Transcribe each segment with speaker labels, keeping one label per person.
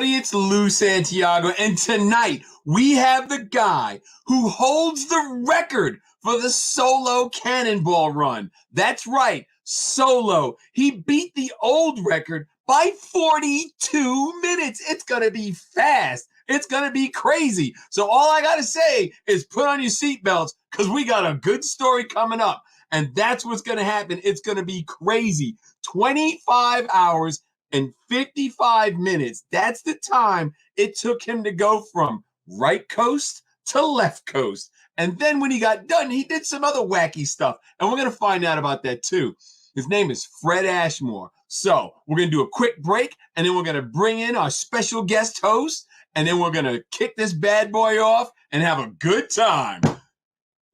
Speaker 1: It's Lou Santiago, and tonight we have the guy who holds the record for the solo cannonball run. That's right, solo. He beat the old record by 42 minutes. It's going to be fast. It's going to be crazy. So all I got to say is put on your seatbelts because we got a good story coming up. And that's what's going to happen. It's going to be crazy. 25 hours and 55 minutes. That's the time it took him to go from right coast to left coast. And then when he got done, he did some other wacky stuff. And we're going to find out about that too. His name is Fred Ashmore. So we're going to do a quick break, and then we're going to bring in our special guest host, and then we're going to kick this bad boy off and have a good time.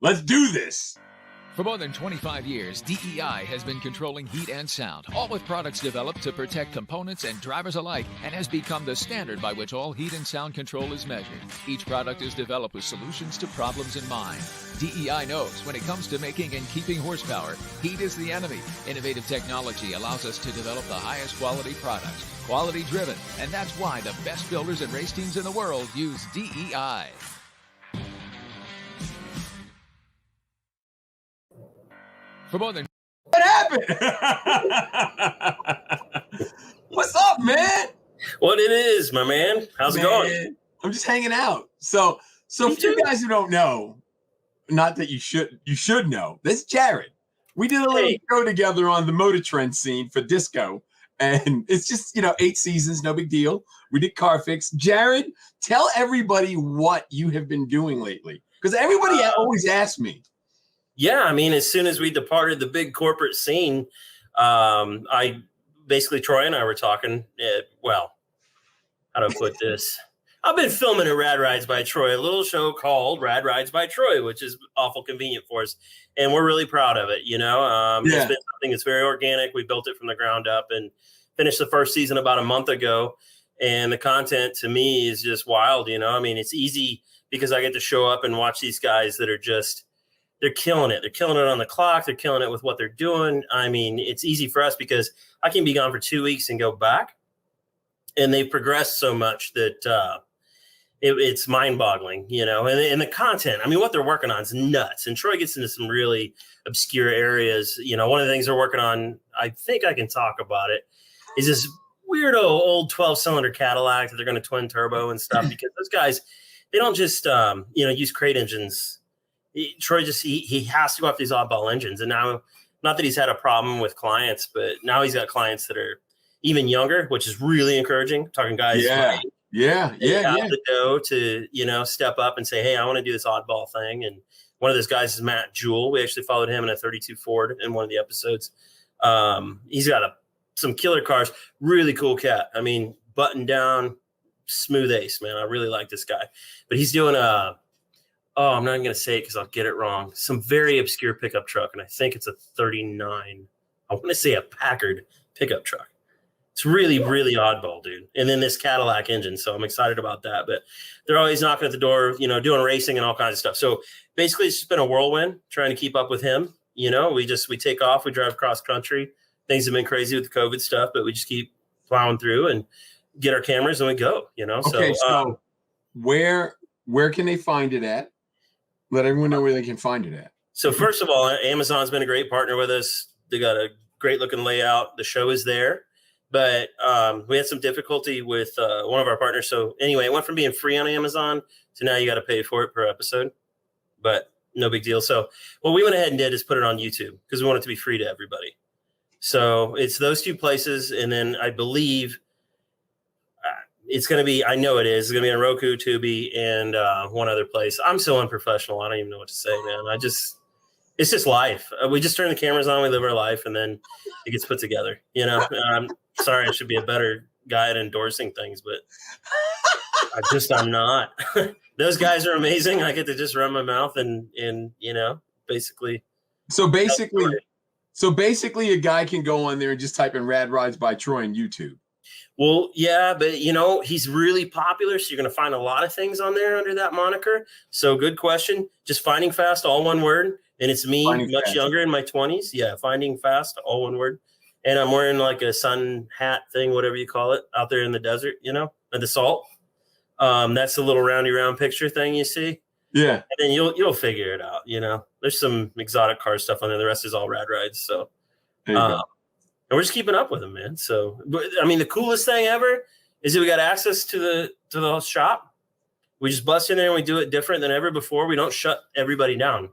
Speaker 1: Let's do this.
Speaker 2: For more than 25 years, DEI has been controlling heat and sound, all with products developed to protect components and drivers alike, and has become the standard by which all heat and sound control is measured. Each product is developed with solutions to problems in mind. DEI knows when it comes to making and keeping horsepower, heat is the enemy. Innovative technology allows us to develop the highest quality products, quality driven, and that's why the best builders and race teams in the world use DEI. For more than
Speaker 1: what happened? What's up, man?
Speaker 3: What it is, my man? How's it going?
Speaker 1: I'm just hanging out. So for you guys who don't know, not that you should know, this is Jared. We did a little show together on the Motor Trend scene for disco, and it's just 8 seasons, no big deal. We did Car Fix. Jared, tell everybody what you have been doing lately, because everybody always asks me.
Speaker 3: Yeah, I mean, as soon as we departed the big corporate scene, I basically, Troy and I were talking. Well, how do I put this? I've been filming at Rad Rides by Troy, a little show called Rad Rides by Troy, which is awful convenient for us. And we're really proud of it, It's been something that's very organic. We built it from the ground up and finished the first season about a month ago. And the content to me is just wild, I mean, it's easy because I get to show up and watch these guys that are just, they're killing it. They're killing it on the clock. They're killing it with what they're doing. I mean, it's easy for us because I can be gone for 2 weeks and go back. And they've progressed so much that it's mind-boggling, And the content, I mean, what they're working on is nuts. And Troy gets into some really obscure areas. One of the things they're working on, I think I can talk about it, is this weirdo old 12-cylinder Cadillac that they're going to twin turbo and stuff. Because those guys, they don't just, use crate engines. Troy he has to go after these oddball engines. And now, not that he's had a problem with clients, but now he's got clients that are even younger, which is really encouraging. Talking guys,
Speaker 1: yeah.
Speaker 3: The dough to, step up and say, hey, I want to do this oddball thing. And one of those guys is Matt Jewell. We actually followed him in a 32 Ford in one of the episodes. He's got some killer cars, really cool cat. I mean, button down, smooth ace, man. I really like this guy, but he's doing I'm not even going to say it because I'll get it wrong. Some very obscure pickup truck, and I think it's a 39. I want to say a Packard pickup truck. It's really, really oddball, dude. And then this Cadillac engine, so I'm excited about that. But they're always knocking at the door, doing racing and all kinds of stuff. So basically, it's just been a whirlwind trying to keep up with him. We take off, we drive cross country. Things have been crazy with the COVID stuff, but we just keep plowing through and get our cameras and we go.
Speaker 1: Okay, so where can they find it at? Let everyone know where they can find it at.
Speaker 3: So first of all, Amazon's been a great partner with us. They got a great looking layout. The show is there, but we had some difficulty with one of our partners. So anyway, it went from being free on Amazon to now you got to pay for it per episode, but no big deal. So what we went ahead and did is put it on YouTube because we want it to be free to everybody. So it's those two places. And then I believe it's going to be, I know it is, it's going to be on Roku, Tubi, and one other place. I'm so unprofessional. I don't even know what to say, man. It's just life. We just turn the cameras on, we live our life, and then it gets put together, I'm sorry, I should be a better guy at endorsing things, but I'm not. Those guys are amazing. I get to just run my mouth and basically.
Speaker 1: So basically a guy can go on there and just type in Rad Rides by Troy on YouTube.
Speaker 3: Well, yeah, but he's really popular, so you're going to find a lot of things on there under that moniker. So good question. Just Finding Fast, all one word. And it's me, much younger, in my 20s. Yeah, Finding Fast, all one word. And I'm wearing like a sun hat thing, whatever you call it, out there in the desert, the salt. That's the little roundy round picture thing you see.
Speaker 1: Yeah.
Speaker 3: And then you'll figure it out. There's some exotic car stuff on there. The rest is all rad rides. So,
Speaker 1: There you go.
Speaker 3: and we're just keeping up with them, man. So, I mean, the coolest thing ever is that we got access to the shop. We just bust in there and we do it different than ever before. We don't shut everybody down,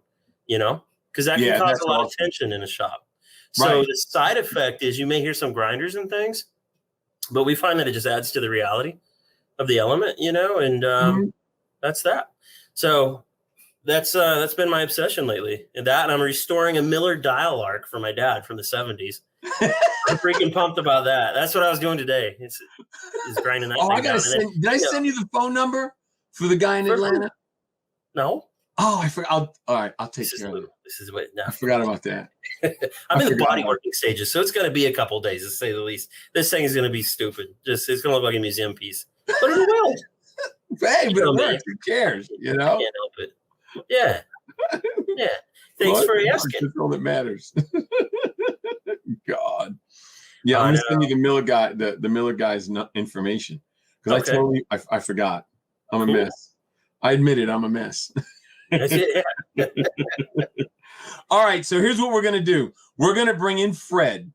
Speaker 3: because that can cause a lot of tension in a shop. So the side effect is you may hear some grinders and things, but we find that it just adds to the reality of the element, and that's that. So that's been my obsession lately. And I'm restoring a Miller dial arc for my dad from the 70s. I'm freaking pumped about that. That's what I was doing today. Is grinding that thing down.
Speaker 1: Did I send you the phone number for the guy in Atlanta?
Speaker 3: No.
Speaker 1: Oh, I forgot. All right, I'll take care of it.
Speaker 3: This is what. No.
Speaker 1: I forgot about that.
Speaker 3: I'm in the body working stages, so it's going to be a couple of days, to say the least. This thing is going to be stupid. It's going to look like a museum piece, but it will.
Speaker 1: Hey, but it works. Who cares?
Speaker 3: I can't help it. Yeah. Thanks for asking.
Speaker 1: That's all that matters. God. Yeah, I'm gonna send you the Miller guy, the Miller guy's information, because I forgot. I'm a mess. I admit it. I'm a mess.
Speaker 3: That's it. Yeah.
Speaker 1: All right. So here's what we're gonna do. We're gonna bring in Fred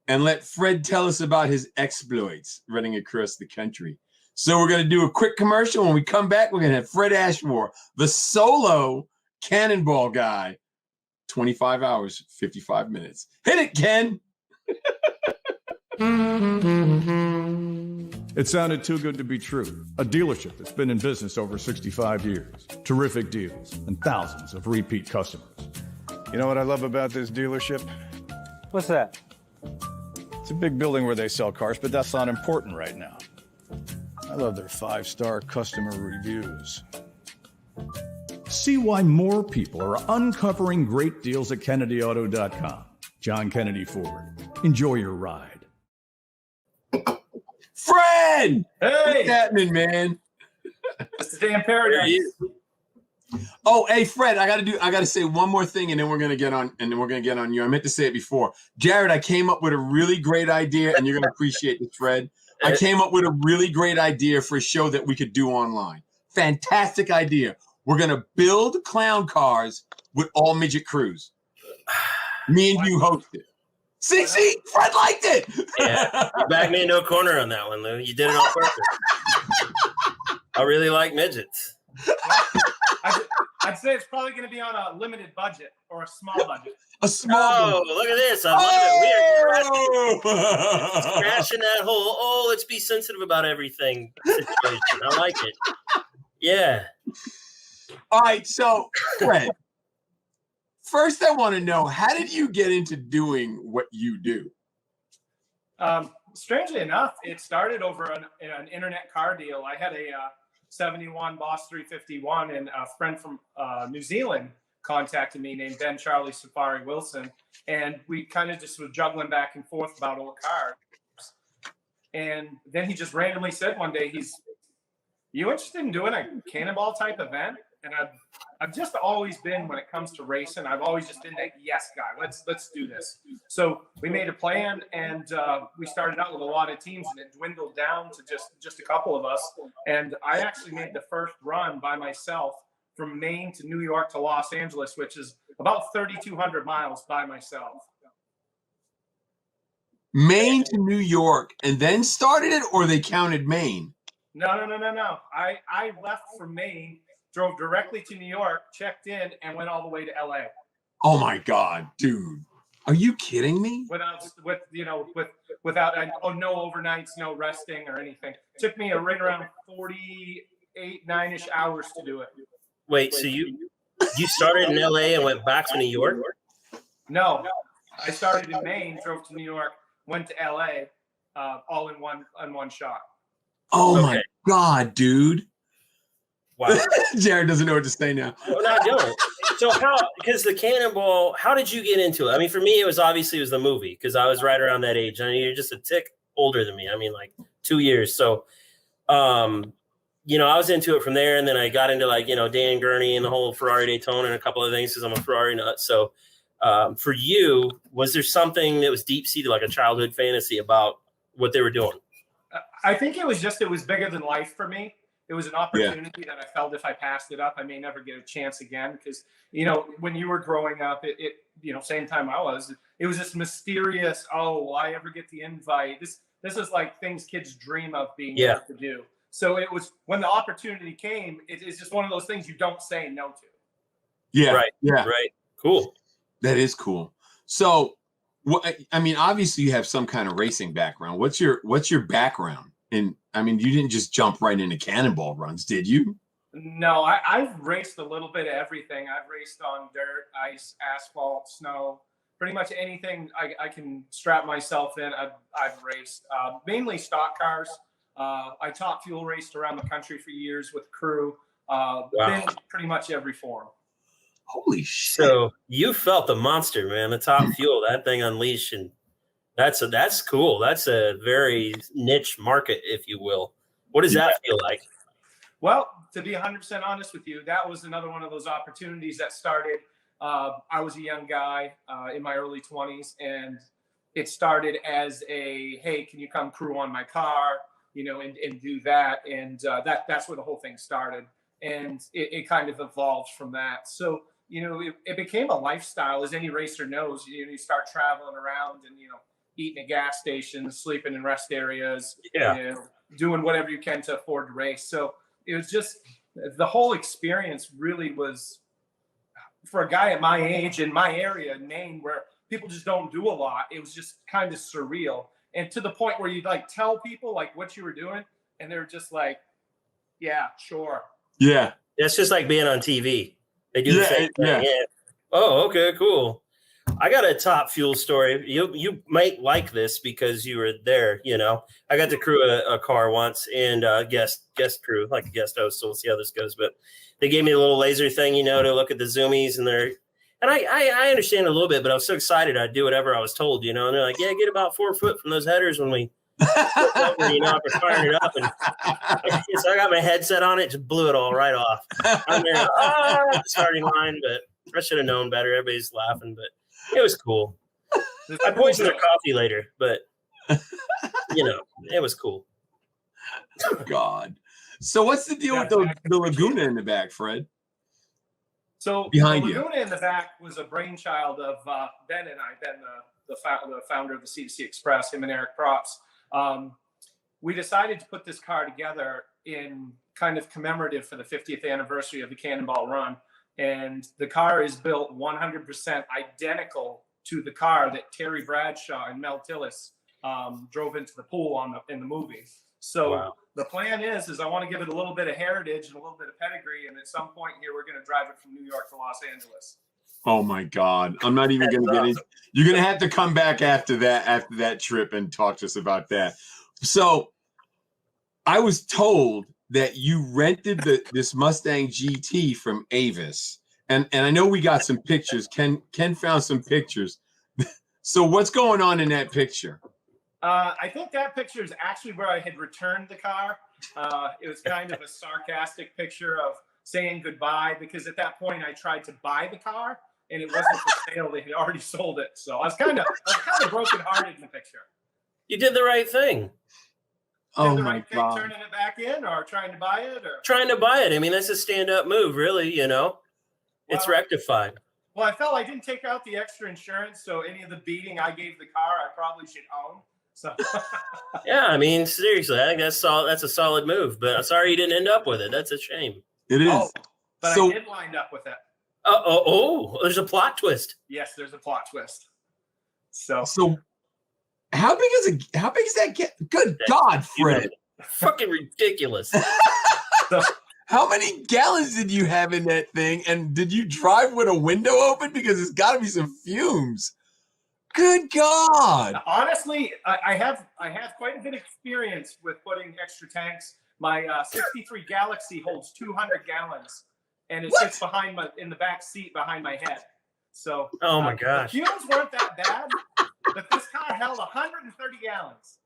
Speaker 1: and let Fred tell us about his exploits running across the country. So we're going to do a quick commercial. When we come back, we're going to have Fred Ashmore, the solo cannonball guy. 25 hours, 55 minutes. Hit it, Ken.
Speaker 4: It sounded too good to be true. A dealership that's been in business over 65 years. Terrific deals and thousands of repeat customers. You know what I love about this dealership?
Speaker 5: What's that?
Speaker 4: It's a big building where they sell cars, but that's not important right now. I love their 5-star customer reviews. See why more people are uncovering great deals at KennedyAuto.com. John Kennedy Ford. Enjoy your ride.
Speaker 1: Fred!
Speaker 5: Hey!
Speaker 1: What's happening, man?
Speaker 5: It's the damn paradise.
Speaker 1: Oh, hey, Fred, I gotta say one more thing, and then we're gonna get on you. I meant to say it before. Jared, I came up with a really great idea, and you're gonna appreciate this, Fred. I came up with a really great idea for a show that we could do online. Fantastic idea. We're going to build clown cars with all midget crews. Me and you host it. See, Fred liked it.
Speaker 3: Yeah, you backed me into a corner on that one, Lou. You did it on purpose. I really like midgets.
Speaker 5: I'd say it's probably going to be on a limited budget or a small budget.
Speaker 1: A small budget.
Speaker 3: Look at this. I love it. We are crashing that whole, let's be sensitive about everything situation. I like it. Yeah.
Speaker 1: All right. So, Fred, first I want to know, how did you get into doing what you do?
Speaker 5: Strangely enough, it started over an internet car deal. I had a 71 Boss 351, and a friend from New Zealand contacted me named Ben Charlie Safari Wilson, and we kind of just were juggling back and forth about old cars. And then he just randomly said one day, "You interested in doing a cannonball type event?" And I've just always been, when it comes to racing, I've always just been that yes guy. Let's do this. So we made a plan, and we started out with a lot of teams, and it dwindled down to just a couple of us. And I actually made the first run by myself from Maine to New York to Los Angeles, which is about 3,200 miles by myself.
Speaker 1: Maine to New York, and then started it, or they counted Maine?
Speaker 5: No. I left from Maine, drove directly to New York, checked in, and went all the way to LA.
Speaker 1: Oh my God, dude. Are you kidding me?
Speaker 5: Without no overnights, no resting or anything. It took me right around 9-ish hours to do it.
Speaker 3: Wait, so you started in LA and went back to New York?
Speaker 5: No. I started in Maine, drove to New York, went to LA, all in one shot.
Speaker 1: Oh my God, dude.
Speaker 3: Wow.
Speaker 1: Jared doesn't know what to say now.
Speaker 3: Well, I don't. So because the cannonball, how did you get into it? I mean, for me, it was the movie, because I was right around that age. I mean, you're just a tick older than me. I mean, like 2 years. So, I was into it from there. And then I got into Dan Gurney and the whole Ferrari Daytona and a couple of things, because I'm a Ferrari nut. So for you, was there something that was deep seated, like a childhood fantasy about what they were doing?
Speaker 5: I think it was bigger than life for me. It was an
Speaker 1: Yeah.
Speaker 5: opportunity that I felt if I passed it up, I may never get a chance again. Because when you were growing up, same time I was, it was this mysterious. Oh, will I ever get the invite? This is like things kids dream of being
Speaker 3: Yeah.
Speaker 5: able to do. So it was when the opportunity came. It's just one of those things you don't say no to.
Speaker 1: Yeah.
Speaker 3: Right.
Speaker 1: Yeah.
Speaker 3: Right. Cool.
Speaker 1: That is cool. So, I mean, obviously you have some kind of racing background. What's your background? And I mean, you didn't just jump right into cannonball runs, did you?
Speaker 5: No, I've raced a little bit of everything. I've raced on dirt, ice, asphalt, snow, pretty much anything I can strap myself in. I've raced mainly stock cars. I top fuel raced around the country for years with crew. Been pretty much every form.
Speaker 1: Holy shit!
Speaker 3: So you felt the monster, man. The top fuel, that thing unleashed, and that's cool. That's a very niche market, if you will. What does that feel like?
Speaker 5: Well, to be 100% honest with you, that was another one of those opportunities that started. I was a young guy in my early 20s, and it started as a, hey, can you come crew on my car, and do that. And that's where the whole thing started. And it kind of evolved from that. So, it became a lifestyle, as any racer knows. You start traveling around and, eating at gas stations, sleeping in rest areas, doing whatever you can to afford to race. So it was just the whole experience really was, for a guy at my age in my area, Maine, where people just don't do a lot, it was just kind of surreal. And to the point where you'd like tell people like what you were doing, and they're just like, yeah, sure.
Speaker 1: Yeah.
Speaker 3: It's just like being on TV. They do the same thing.
Speaker 1: Yeah.
Speaker 3: Oh, okay, cool. I got a top fuel story. You might like this because you were there. I got to crew a car once, and guest crew, like a guest host. So we'll see how this goes. But they gave me a little laser thing, to look at the zoomies, and I understand a little bit, but I was so excited I'd do whatever I was told. And they're like, yeah, get about 4 foot from those headers when we after firing it up, and so I got my headset on it, just blew it all right off. I'm there, at the starting line, but I should have known better. Everybody's laughing, but it was cool. I poisoned their coffee later, but it was cool.
Speaker 1: Oh, God. So what's the deal with the Laguna in the back, Fred?
Speaker 5: So
Speaker 1: behind
Speaker 5: the
Speaker 1: you.
Speaker 5: Laguna in the back was a brainchild of Ben and I. Ben, the founder of the C2C Express, him and Eric Props. We decided to put this car together in kind of commemorative for the 50th anniversary of the Cannonball Run. And the car is built 100% identical to the car that Terry Bradshaw and Mel Tillis drove into the pool in the movie. So The plan is I want to give it a little bit of heritage and a little bit of pedigree. And at some point here, we're going to drive it from New York to Los Angeles.
Speaker 1: Oh my God. I'm not even going to get into it. You're going to have to come back after that trip and talk to us about that. So I was told that you rented this Mustang GT from Avis. And I know we got some pictures. Ken found some pictures. So what's going on in that picture?
Speaker 5: I think that picture is actually where I had returned the car. It was kind of a sarcastic picture of saying goodbye, because at that point I tried to buy the car and it wasn't for sale. They had already sold it. So I was kind of brokenhearted in the picture.
Speaker 3: You did the right thing.
Speaker 1: Oh
Speaker 5: the
Speaker 1: my
Speaker 5: right
Speaker 1: God.
Speaker 5: thing, turning it back in, or trying to buy it, or
Speaker 3: Trying to buy it. I mean, that's a stand-up move, really. It's rectified.
Speaker 5: Well, I felt I didn't take out the extra insurance, so any of the beating I gave the car, I probably should own. So
Speaker 3: Yeah, I mean, seriously, I think that's a solid move. But I'm sorry you didn't end up with it. That's a shame.
Speaker 1: It is.
Speaker 5: But
Speaker 1: So-
Speaker 5: I did wind up with it.
Speaker 3: There's a plot twist.
Speaker 5: Yes, there's a plot twist. So
Speaker 1: how big is that get? Good God, Fred.
Speaker 3: Fucking ridiculous.
Speaker 1: How many gallons did you have in that thing? And did you drive with a window open? Because it's got to be some fumes. Good God.
Speaker 5: Honestly, I have quite a bit of experience with putting extra tanks. My 63 Galaxy holds 200 gallons, and it sits in the back seat behind my head. So,
Speaker 3: Oh my gosh.
Speaker 5: the fumes weren't that bad, but this car held 130 gallons.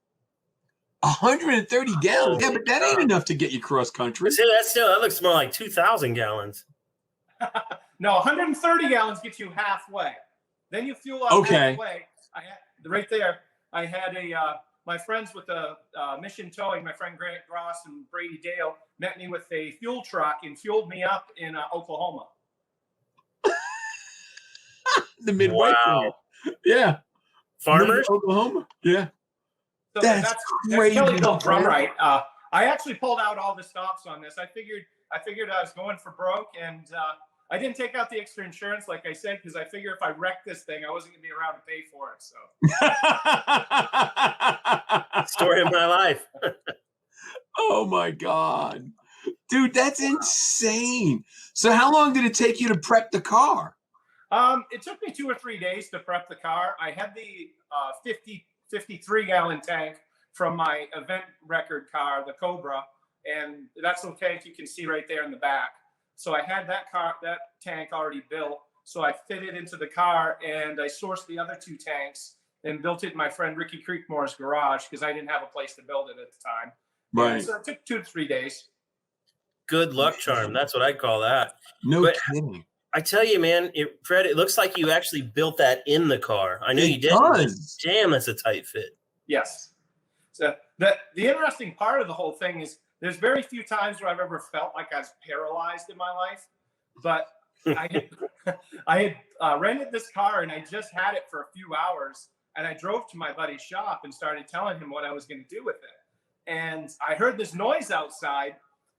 Speaker 1: 130 gallons. Yeah, but that ain't enough to get you cross country.
Speaker 3: See, that looks more like 2,000 gallons.
Speaker 5: No, 130 gallons gets you halfway. Then you fuel up
Speaker 1: Okay.
Speaker 5: halfway. Right there, I had a my friends with the Mission Towing, my friend Grant Gross and Brady Dale, met me with a fuel truck and fueled me up in Oklahoma.
Speaker 1: The Midway.
Speaker 3: Wow.
Speaker 1: Yeah.
Speaker 3: Farmers?
Speaker 1: Oklahoma. Yeah.
Speaker 5: So
Speaker 1: That's crazy.
Speaker 5: Kelly Hill Drumright. I actually pulled out all the stops on this. I figured I was going for broke, and I didn't take out the extra insurance, like I said, because I figure if I wrecked this thing, I wasn't going to be around to pay for it. So,
Speaker 3: Story of my life.
Speaker 1: Oh my God, dude, that's insane. So, how long did it take you to prep the car?
Speaker 5: it took me 2 or 3 days to prep the car. I had the 53-gallon tank from my event record car, the Cobra, and that's the tank you can see right there in the back. So I had that tank already built. So I fit it into the car, and I sourced the other 2 tanks and built it in my friend Ricky Creekmore's garage because I didn't have a place to build it at the time.
Speaker 1: Right.
Speaker 5: And so it took 2 to 3 days.
Speaker 3: Good luck charm. That's what I'd call that.
Speaker 1: No kidding.
Speaker 3: I tell you, man, Fred, it looks like you actually built that in the car. I know you did.
Speaker 1: Does.
Speaker 3: Damn, that's a tight fit.
Speaker 5: Yes. So the interesting part of the whole thing is there's very few times where I've ever felt like I was paralyzed in my life, but I had rented this car and I just had it for a few hours, and I drove to my buddy's shop and started telling him what I was going to do with it. And I heard this noise outside,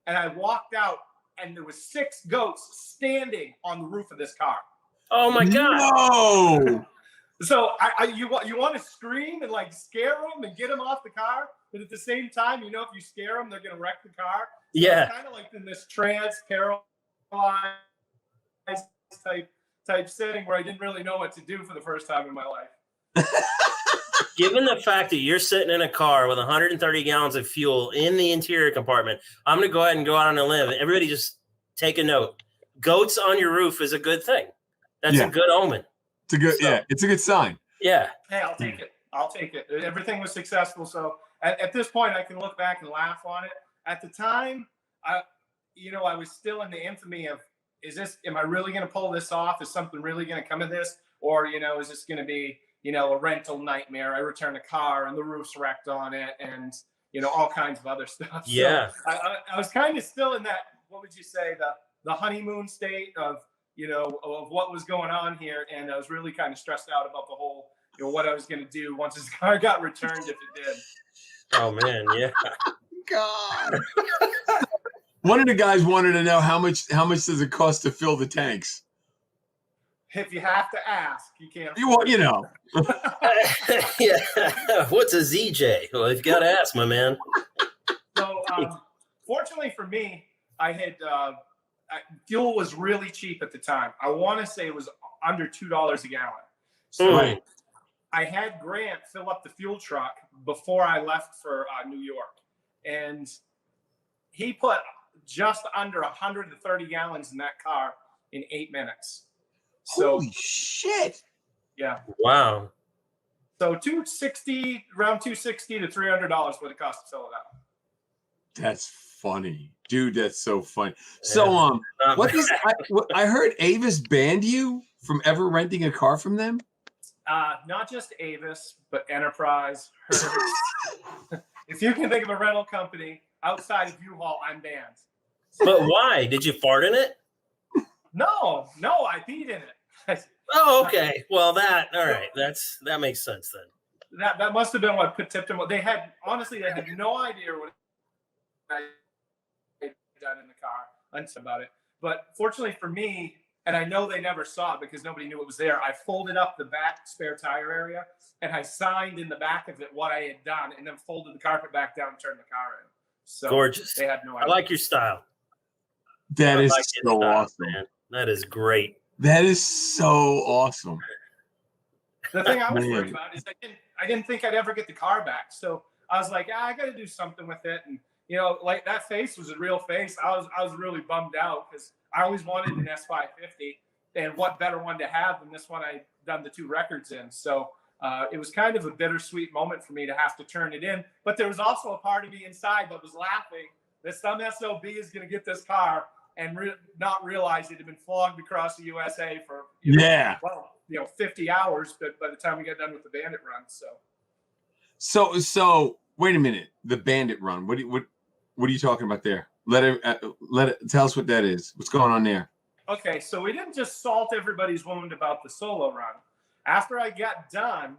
Speaker 5: and I walked out, and there was 6 goats standing on the roof of this car.
Speaker 3: Oh my God.
Speaker 1: No.
Speaker 5: So you want to scream and like scare them and get them off the car, but at the same time, you know, if you scare them, they're going to wreck the car. So
Speaker 3: Yeah.
Speaker 5: kind of like in this trance, paralyzed type setting where I didn't really know what to do for the first time in my life.
Speaker 3: Given the fact that you're sitting in a car with 130 gallons of fuel in the interior compartment, I'm going to go ahead and go out on a limb. Everybody just take a note. Goats on your roof is a good thing. That's a good omen.
Speaker 1: It's a good, it's a good sign.
Speaker 3: Yeah.
Speaker 5: Hey, I'll take it. I'll take it. Everything was successful. So at this point, I can look back and laugh on it. At the time, I was still in the infamy of, am I really going to pull this off? Is something really going to come of this? Or, is this going to be, a rental nightmare? I return a car and the roof's wrecked on it and, all kinds of other stuff.
Speaker 3: Yeah.
Speaker 5: So I was kind of still in that, what would you say, the honeymoon state of what was going on here. And I was really kind of stressed out about the whole, what I was going to do once his car got returned, if it did.
Speaker 3: Oh man. Yeah.
Speaker 1: God. One of the guys wanted to know how much does it cost to fill the tanks?
Speaker 5: If you have to ask, you can't.
Speaker 3: Yeah. What's a ZJ? Well, you've got to ask, my man.
Speaker 5: So, fortunately for me, I had fuel was really cheap at the time. I want to say it was under $2 a gallon. So I had Grant fill up the fuel truck before I left for New York, and he put just under 130 gallons in that car in 8 minutes. So,
Speaker 1: holy shit!
Speaker 5: Yeah.
Speaker 3: Wow.
Speaker 5: So around $260 to $300 what it cost to fill it up.
Speaker 1: That's funny, dude. That's so funny. So, I heard Avis banned you from ever renting a car from them.
Speaker 5: Not just Avis, but Enterprise, Hertz. If you can think of a rental company outside of U-Haul, I'm banned.
Speaker 3: But why? Did you fart in it?
Speaker 5: No, I peed in it.
Speaker 3: Oh, okay. Well, all right. That makes sense then.
Speaker 5: That must have been what tipped them. They had no idea what I had done in the car. Until about it. But fortunately for me, and I know they never saw it because nobody knew it was there, I folded up the back spare tire area and I signed in the back of it what I had done, and then folded the carpet back down and turned the car in. So
Speaker 3: gorgeous.
Speaker 5: They had no idea.
Speaker 3: I like your style.
Speaker 1: That is so awesome,
Speaker 3: man. That is great.
Speaker 1: That is so awesome.
Speaker 5: The thing I was worried about is I didn't think I'd ever get the car back. So I was like, I got to do something with it. And, like that face was a real face. I was really bummed out because I always wanted an S550. And what better one to have than this one I'd done the 2 records in. So it was kind of a bittersweet moment for me to have to turn it in. But there was also a part of me inside that was laughing that some SOB is going to get this car and not realize it had been flogged across the USA for 50 hours, but by the time we got done with the Bandit run. So
Speaker 1: So wait a minute. The bandit run. What are you talking about there? Let it tell us what that is. What's going on there?
Speaker 5: Okay, so we didn't just salt everybody's wound about the solo run. After I got done,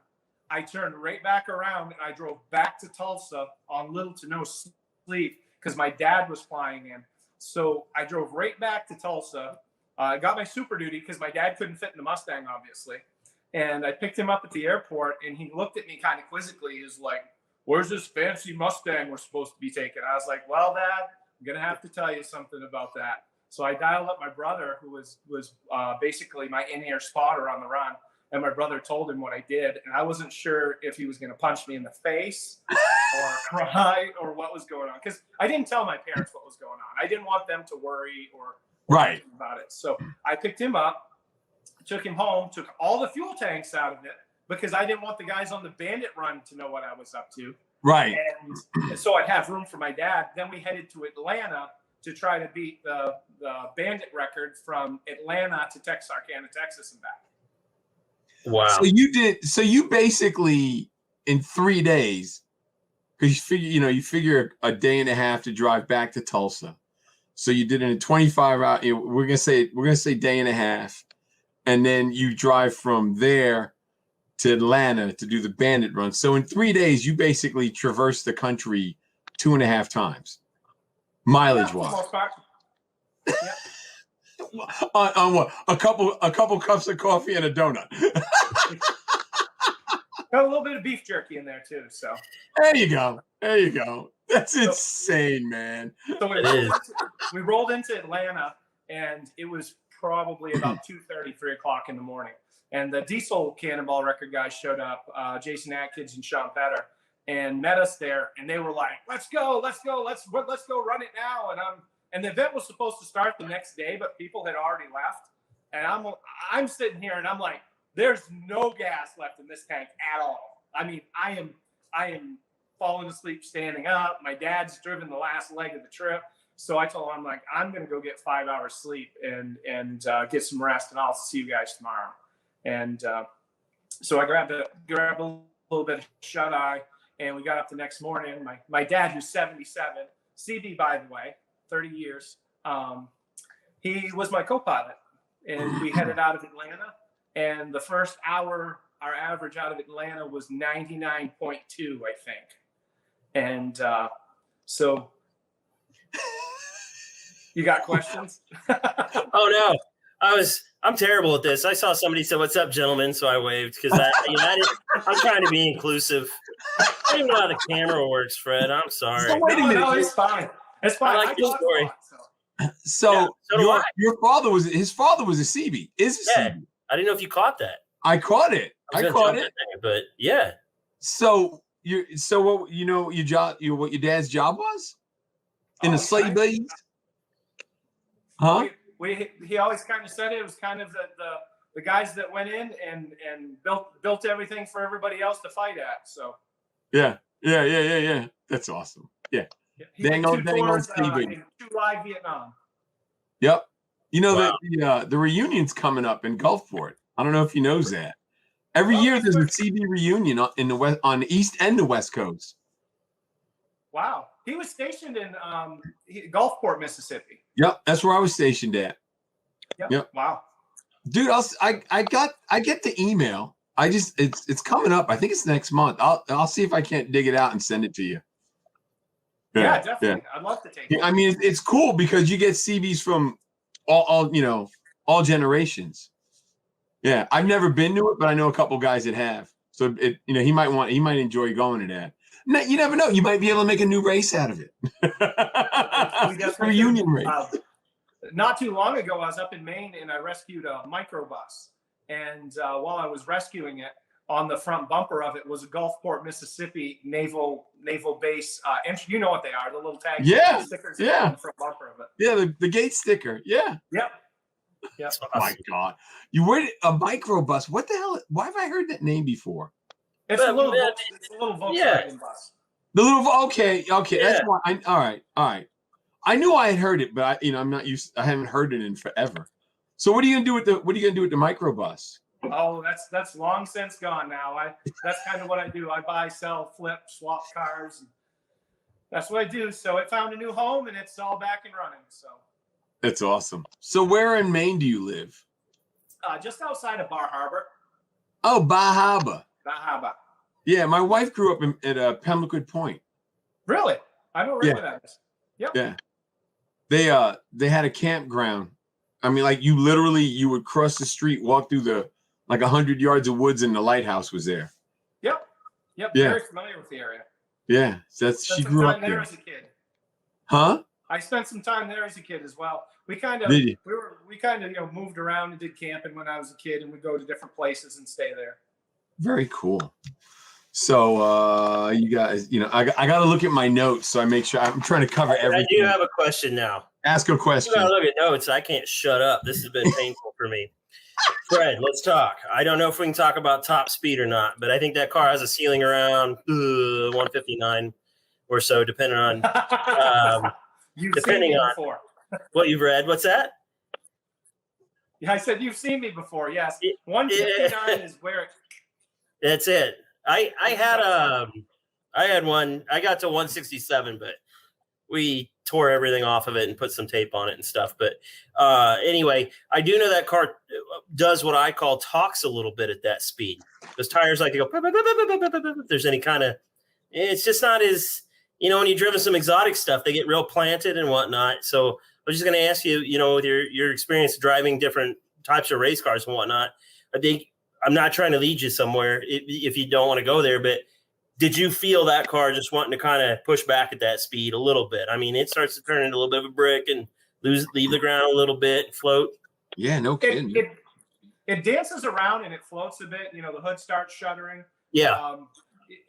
Speaker 5: I turned right back around and I drove back to Tulsa on little to no sleep because my dad was flying in. So I drove right back to Tulsa. I got my Super Duty because my dad couldn't fit in the Mustang, obviously. And I picked him up at the airport, and he looked at me kind of quizzically. He was like, "Where's this fancy Mustang we're supposed to be taking?" I was like, "Well, Dad, I'm going to have to tell you something about that." So I dialed up my brother, who was basically my in-ear spotter on the run. And my brother told him what I did. And I wasn't sure if he was going to punch me in the face or cry or what was going on. Because I didn't tell my parents what was going on. I didn't want them to worry or
Speaker 1: Right
Speaker 5: about it. So I picked him up, took him home, took all the fuel tanks out of it because I didn't want the guys on the bandit run to know what I was up to.
Speaker 1: Right.
Speaker 5: And so I'd have room for my dad. Then we headed to Atlanta to try to beat the bandit record from Atlanta to Texarkana, Texas and back.
Speaker 3: Wow.
Speaker 1: So you basically in 3 days, because you figure a day and a half to drive back to Tulsa. So you did it in 25 hours. We're gonna say day and a half, and then you drive from there to Atlanta to do the bandit run. So in 3 days, you basically traverse the country 2.5 times, mileage wise.
Speaker 5: Yeah.
Speaker 1: On what? A couple cups of coffee and a donut.
Speaker 5: Got a little bit of beef jerky in there too. So
Speaker 1: There you go. That's insane, man.
Speaker 5: So we rolled into Atlanta, and it was probably about 2:30, 3 o'clock in the morning. And the Diesel Cannonball record guys showed up, Jason Atkins and Sean Petter, and met us there. And they were like, let's go run it now. And the event was supposed to start the next day, but people had already left. And I'm sitting here and I'm like, there's no gas left in this tank at all. I mean, I am falling asleep standing up. My dad's driven the last leg of the trip. So I told him, I'm going to go get 5 hours sleep and get some rest, and I'll see you guys tomorrow. And so I grabbed a little bit of shut eye, and we got up the next morning. My dad, who's 77, CB, by the way, 30 years, he was my co-pilot, and we headed out of Atlanta. And the first hour, our average out of Atlanta was 99.2, I think. And so you got questions?
Speaker 3: Oh no, I'm terrible at this. I saw somebody say, "What's up, gentlemen?" So I waved because I'm trying to be inclusive. I don't even know how the camera works, Fred. I'm sorry.
Speaker 1: So wait a minute.
Speaker 5: No, it's fine. It's fine.
Speaker 3: I like this story.
Speaker 1: So
Speaker 3: Yeah,
Speaker 1: your father was a CB. Is a CB.
Speaker 3: I didn't know if you caught that.
Speaker 1: I caught it.
Speaker 3: But yeah.
Speaker 1: So what what your dad's job was in the sleigh blaze? Huh?
Speaker 5: He always kind of said it was kind of the guys that went in and built everything for everybody else to fight at. So
Speaker 1: Yeah. That's awesome. Yeah.
Speaker 5: Dang on
Speaker 1: CB.
Speaker 5: 2 live Vietnam.
Speaker 1: Yep.
Speaker 3: Wow.
Speaker 1: The reunion's coming up in Gulfport. I don't know if he knows that. Every year there's a CB reunion on the East and the West Coast.
Speaker 5: Wow. He was stationed in Gulfport, Mississippi.
Speaker 1: Yep, that's where I was stationed at. Yep.
Speaker 5: Wow.
Speaker 1: Dude, I get the email. It's coming up. I think it's next month. I'll see if I can't dig it out and send it to you.
Speaker 5: Yeah, definitely. I'd love to take it.
Speaker 1: I mean, it's cool because you get CBs from all generations. Yeah, I've never been to it, but I know a couple guys that have. So he might enjoy going to that. No, you never know. You might be able to make a new race out of it. Reunion race.
Speaker 5: Not too long ago, I was up in Maine and I rescued a microbus. And while I was rescuing it, on the front bumper of it was a Gulfport, Mississippi naval base entry. You know what they are? The little tag stickers on the front bumper of it.
Speaker 1: Yeah, the gate sticker. Yeah.
Speaker 5: Yep.
Speaker 1: Oh my God. You were a microbus. What the hell? Why have I heard that name before?
Speaker 5: It's a little Volkswagen bus.
Speaker 1: The little okay.
Speaker 3: Yeah.
Speaker 1: That's why. All right. I knew I had heard it, but I'm not used. I haven't heard it in forever. So what are you gonna do with the microbus?
Speaker 5: Oh, that's long since gone now. That's kind of what I do. I buy, sell, flip, swap cars. That's what I do. So it found a new home and it's all back and running. So
Speaker 1: That's awesome. So where in Maine do you live?
Speaker 5: just outside of Bar Harbor.
Speaker 1: Oh, Bahaba.
Speaker 5: Bar Harbor.
Speaker 1: Yeah, my wife grew up at Pembroke Point.
Speaker 5: Really? I know right where that is. Yep.
Speaker 1: Yeah. They had a campground. I mean, like you would cross the street, walk through the 100 yards of woods, and the lighthouse was there.
Speaker 5: Yep.
Speaker 1: Yeah.
Speaker 5: Very familiar with the area.
Speaker 1: Yeah, she grew up there
Speaker 5: as a kid.
Speaker 1: Huh?
Speaker 5: I spent some time there as a kid as well. We kind of moved around and did camping when I was a kid, and we'd go to different places and stay there.
Speaker 1: Very cool. So you guys, I got to look at my notes, so I make sure I'm trying to cover everything.
Speaker 3: I do have a question now.
Speaker 1: Ask a question.
Speaker 3: I look at notes. I can't shut up. This has been painful for me. Fred, let's talk. I don't know if we can talk about top speed or not, but I think that car has a ceiling around 159 or so, depending on
Speaker 5: Depending on before.
Speaker 3: What you've read. What's that?
Speaker 5: Yeah, I said you've seen me before. Yes, 159 is where.
Speaker 3: That's it. I had one. I got to 167, but we tore everything off of it and put some tape on it and stuff. But anyway, I do know that car does what I call talks a little bit at that speed. Those tires like to go. If there's any kind of, it's just not as, when you've driven some exotic stuff, they get real planted and whatnot. So I was just going to ask you, with your experience driving different types of race cars and whatnot, I'm not trying to lead you somewhere if you don't want to go there, but did you feel that car just wanting to kind of push back at that speed a little bit? I mean, it starts to turn into a little bit of a brick and leave the ground a little bit, float.
Speaker 1: Yeah, no kidding.
Speaker 5: It dances around and it floats a bit. The hood starts shuddering.
Speaker 3: Yeah.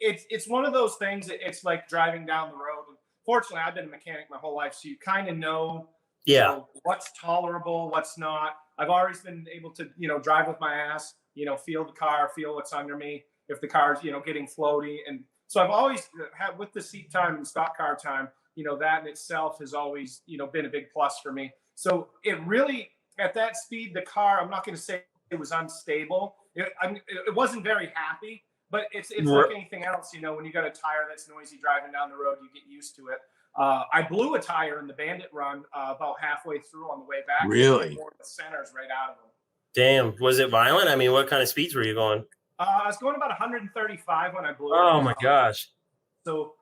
Speaker 5: It's one of those things. It's like driving down the road. Fortunately, I've been a mechanic my whole life, so you kind of know, what's tolerable, what's not. I've always been able to, drive with my ass, feel the car, feel what's under me. If the car's, getting floaty. And so I've always had, with the seat time and stock car time, that in itself has always, been a big plus for me. So it really, at that speed, the car, I'm not going to say it was unstable. It wasn't very happy, but it's like anything else, when you got a tire that's noisy driving down the road, you get used to it. I blew a tire in the Bandit run about halfway through on the way back.
Speaker 1: Really?
Speaker 5: The centers right out of them.
Speaker 3: Damn. Was it violent? I mean, what kind of speeds were you going?
Speaker 5: I was going about 135 when I blew it.
Speaker 3: Oh, my gosh.
Speaker 5: So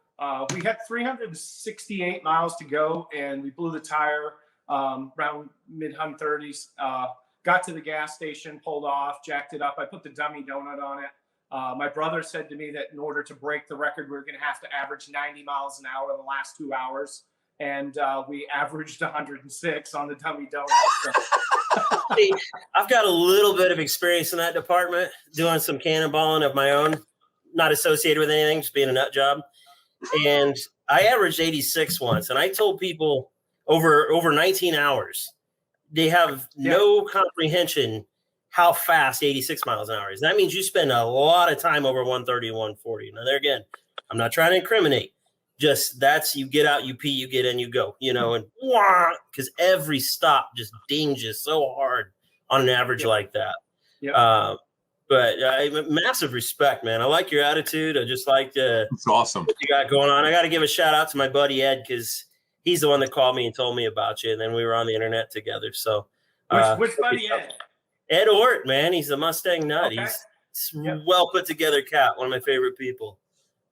Speaker 5: we had 368 miles to go, and we blew the tire around mid-130s. Got to the gas station, pulled off, jacked it up. I put the dummy donut on it. My brother said to me that in order to break the record, we were going to have to average 90 miles an hour in the last 2 hours. And we averaged 106 on the dummy donut. So.
Speaker 3: See, I've got a little bit of experience in that department, doing some cannonballing of my own, not associated with anything, just being a nut job. And I averaged 86 once, and I told people over 19 hours, they have no comprehension how fast 86 miles an hour is. That means you spend a lot of time over 130 and 140. Now, there again, I'm not trying to incriminate. Just you get out, you pee, you get in, you go, and because every stop just dings you so hard on an average like that.
Speaker 5: Yeah.
Speaker 3: But massive respect, man. I like your attitude. I just like
Speaker 1: it's awesome
Speaker 3: what you got going on. I got to give a shout out to my buddy Ed, because he's the one that called me and told me about you, and then we were on the internet together. So,
Speaker 5: which buddy Ed?
Speaker 3: Ed Ort, man. He's the Mustang nut. Okay. He's well put together cat. One of my favorite people.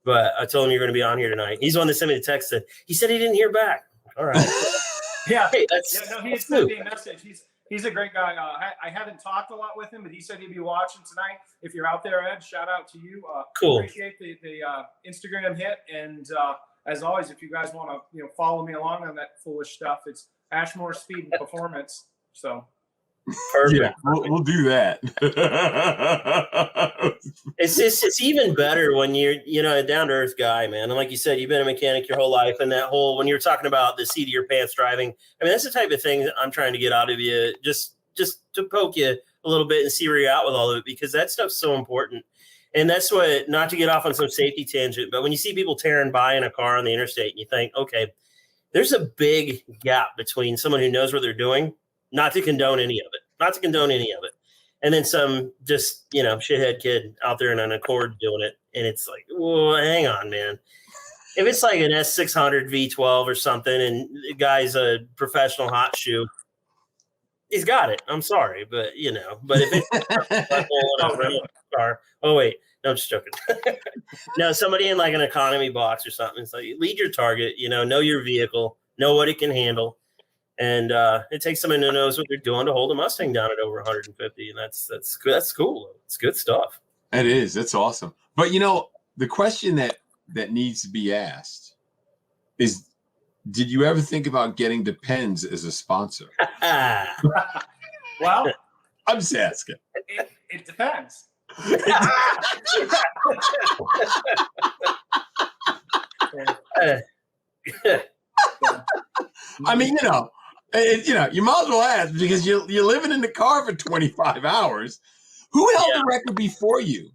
Speaker 3: But I told him you're going to be on here tonight. He's the one that sent me the text that he said he didn't hear back. All right.
Speaker 5: Yeah.
Speaker 3: Hey,
Speaker 5: he sent me a message. He's a great guy. I haven't talked a lot with him, but he said he'd be watching tonight. If you're out there, Ed, shout out to you.
Speaker 3: Cool.
Speaker 5: Appreciate the Instagram hit. And as always, if you guys want to follow me along on that foolish stuff, it's Ashmore Speed and Performance. So.
Speaker 3: Perfect.
Speaker 1: Yeah, we'll do that.
Speaker 3: It's even better when you're a down to earth guy, man. And like you said, you've been a mechanic your whole life, and that whole, when you're talking about the seat of your pants driving, I mean, that's the type of thing that I'm trying to get out of you, just to poke you a little bit and see where you're at with all of it, because that stuff's so important. And that's what, not to get off on some safety tangent, but when you see people tearing by in a car on the interstate and you think, okay, there's a big gap between someone who knows what they're doing, not to condone any of it, and then some just, shithead kid out there in an Accord doing it. And it's like, whoa, hang on, man. If it's like an S600 V12 or something and the guy's a professional hot shoe, he's got it. I'm sorry, but but if it's a rental car, oh wait, no, I'm just joking. No, somebody in like an economy box or something. It's like, lead your target, know your vehicle, know what it can handle. And it takes someone who knows what they're doing to hold a Mustang down at over 150. And that's cool. It's good stuff.
Speaker 1: It is. That's awesome. But the question that needs to be asked is, did you ever think about getting Depends as a sponsor?
Speaker 5: Well,
Speaker 1: I'm just asking.
Speaker 5: It depends.
Speaker 1: I mean, you might as well ask, because you're living in the car for 25 hours. Who held the record before you?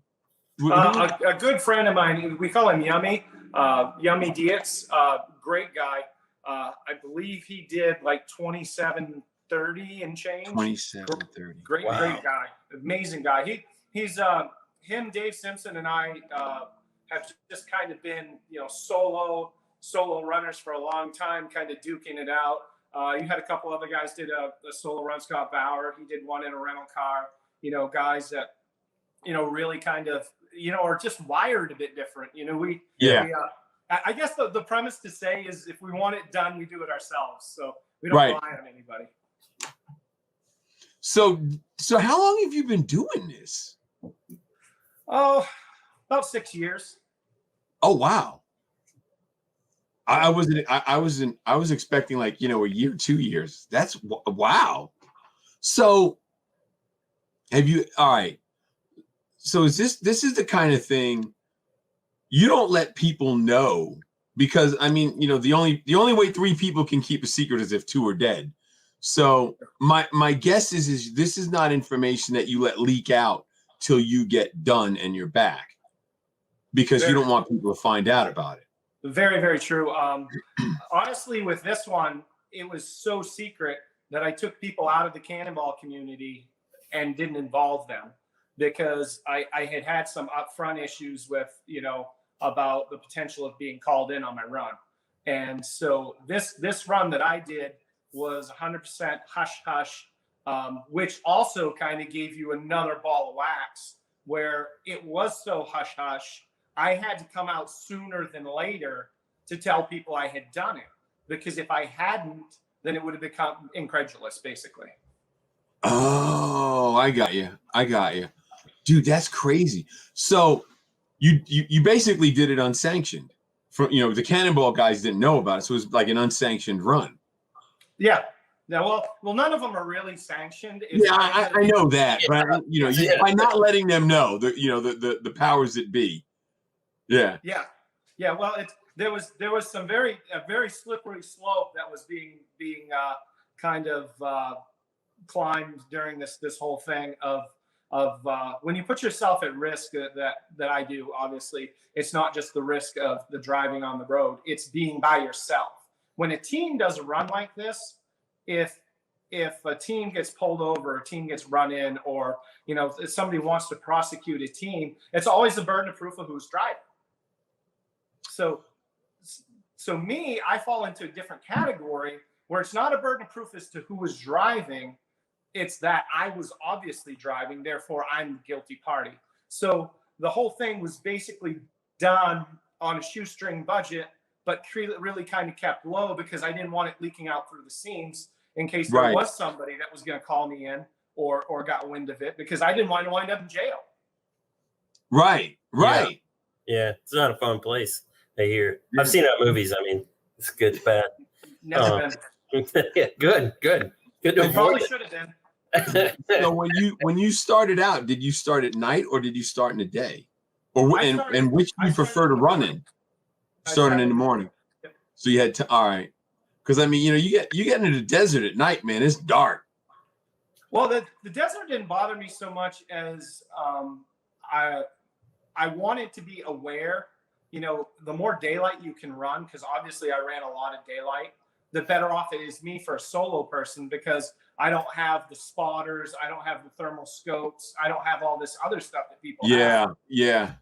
Speaker 5: A good friend of mine, we call him Yummy, Yummy Dietz, great guy. I believe he did like 27:30 and change.
Speaker 1: 27:30.
Speaker 5: Great guy, amazing guy. He's him, Dave Simpson, and I have just kind of been solo runners for a long time, kind of duking it out. You had a couple other guys did a solo run. Scott Bauer, he did one in a rental car. Guys that really kind of are just wired a bit different. I guess the premise to say is, if we want it done, we do it ourselves. So we don't rely on anybody.
Speaker 1: So how long have you been doing this?
Speaker 5: Oh, about 6 years.
Speaker 1: Oh, wow. I was expecting like, a year, 2 years. That's wow. So all right. So this is the kind of thing you don't let people know, because I mean, the only way 3 people can keep a secret is if 2 are dead. So my guess is this is not information that you let leak out till you get done and you're back, because you don't want people to find out about it.
Speaker 5: Very, very true. Honestly, with this one, it was so secret that I took people out of the cannonball community and didn't involve them, because I had some upfront issues with, about the potential of being called in on my run. And so this run that I did was 100% hush hush, which also kind of gave you another ball of wax, where it was so hush hush. I had to come out sooner than later to tell people I had done it, because if I hadn't, then it would have become incredulous, basically.
Speaker 1: Oh, I got you. Dude, that's crazy. So you basically did it unsanctioned. The Cannonball guys didn't know about it, so it was like an unsanctioned run.
Speaker 5: Yeah. Well, none of them are really sanctioned.
Speaker 1: I know that, but by not letting them know, the powers that be. Yeah.
Speaker 5: Well, there was some very slippery slope that was being kind of climbed during this whole thing of when you put yourself at risk, that I do. Obviously, it's not just the risk of the driving on the road; it's being by yourself. When a team does a run like this, if a team gets pulled over, a team gets run in, or if somebody wants to prosecute a team, it's always the burden of proof of who's driving. So me, I fall into a different category where it's not a burden of proof as to who was driving. It's that I was obviously driving, therefore I'm the guilty party. So the whole thing was basically done on a shoestring budget, but really kind of kept low, because I didn't want it leaking out through the seams in case there was somebody that was going to call me in or got wind of it, because I didn't want to wind up in jail. Right.
Speaker 3: Yeah, it's not a fun place. I hear. I've seen it in movies. I mean, it's good, it's bad.
Speaker 5: Never been.
Speaker 3: Yeah, good. Good to
Speaker 5: probably should have been.
Speaker 1: So when you started out, did you start at night or did you start in the day? Or which do you prefer to run in? Starting in the morning. Yep. So you had all right. Because I mean, you get into the desert at night, man. It's dark.
Speaker 5: Well, the desert didn't bother me so much as I wanted to be aware. The more daylight you can run, because obviously I ran a lot of daylight. the better off it is me for a solo person, because I don't have the spotters, I don't have the thermal scopes, I don't have all this other stuff that people have.
Speaker 1: Yeah.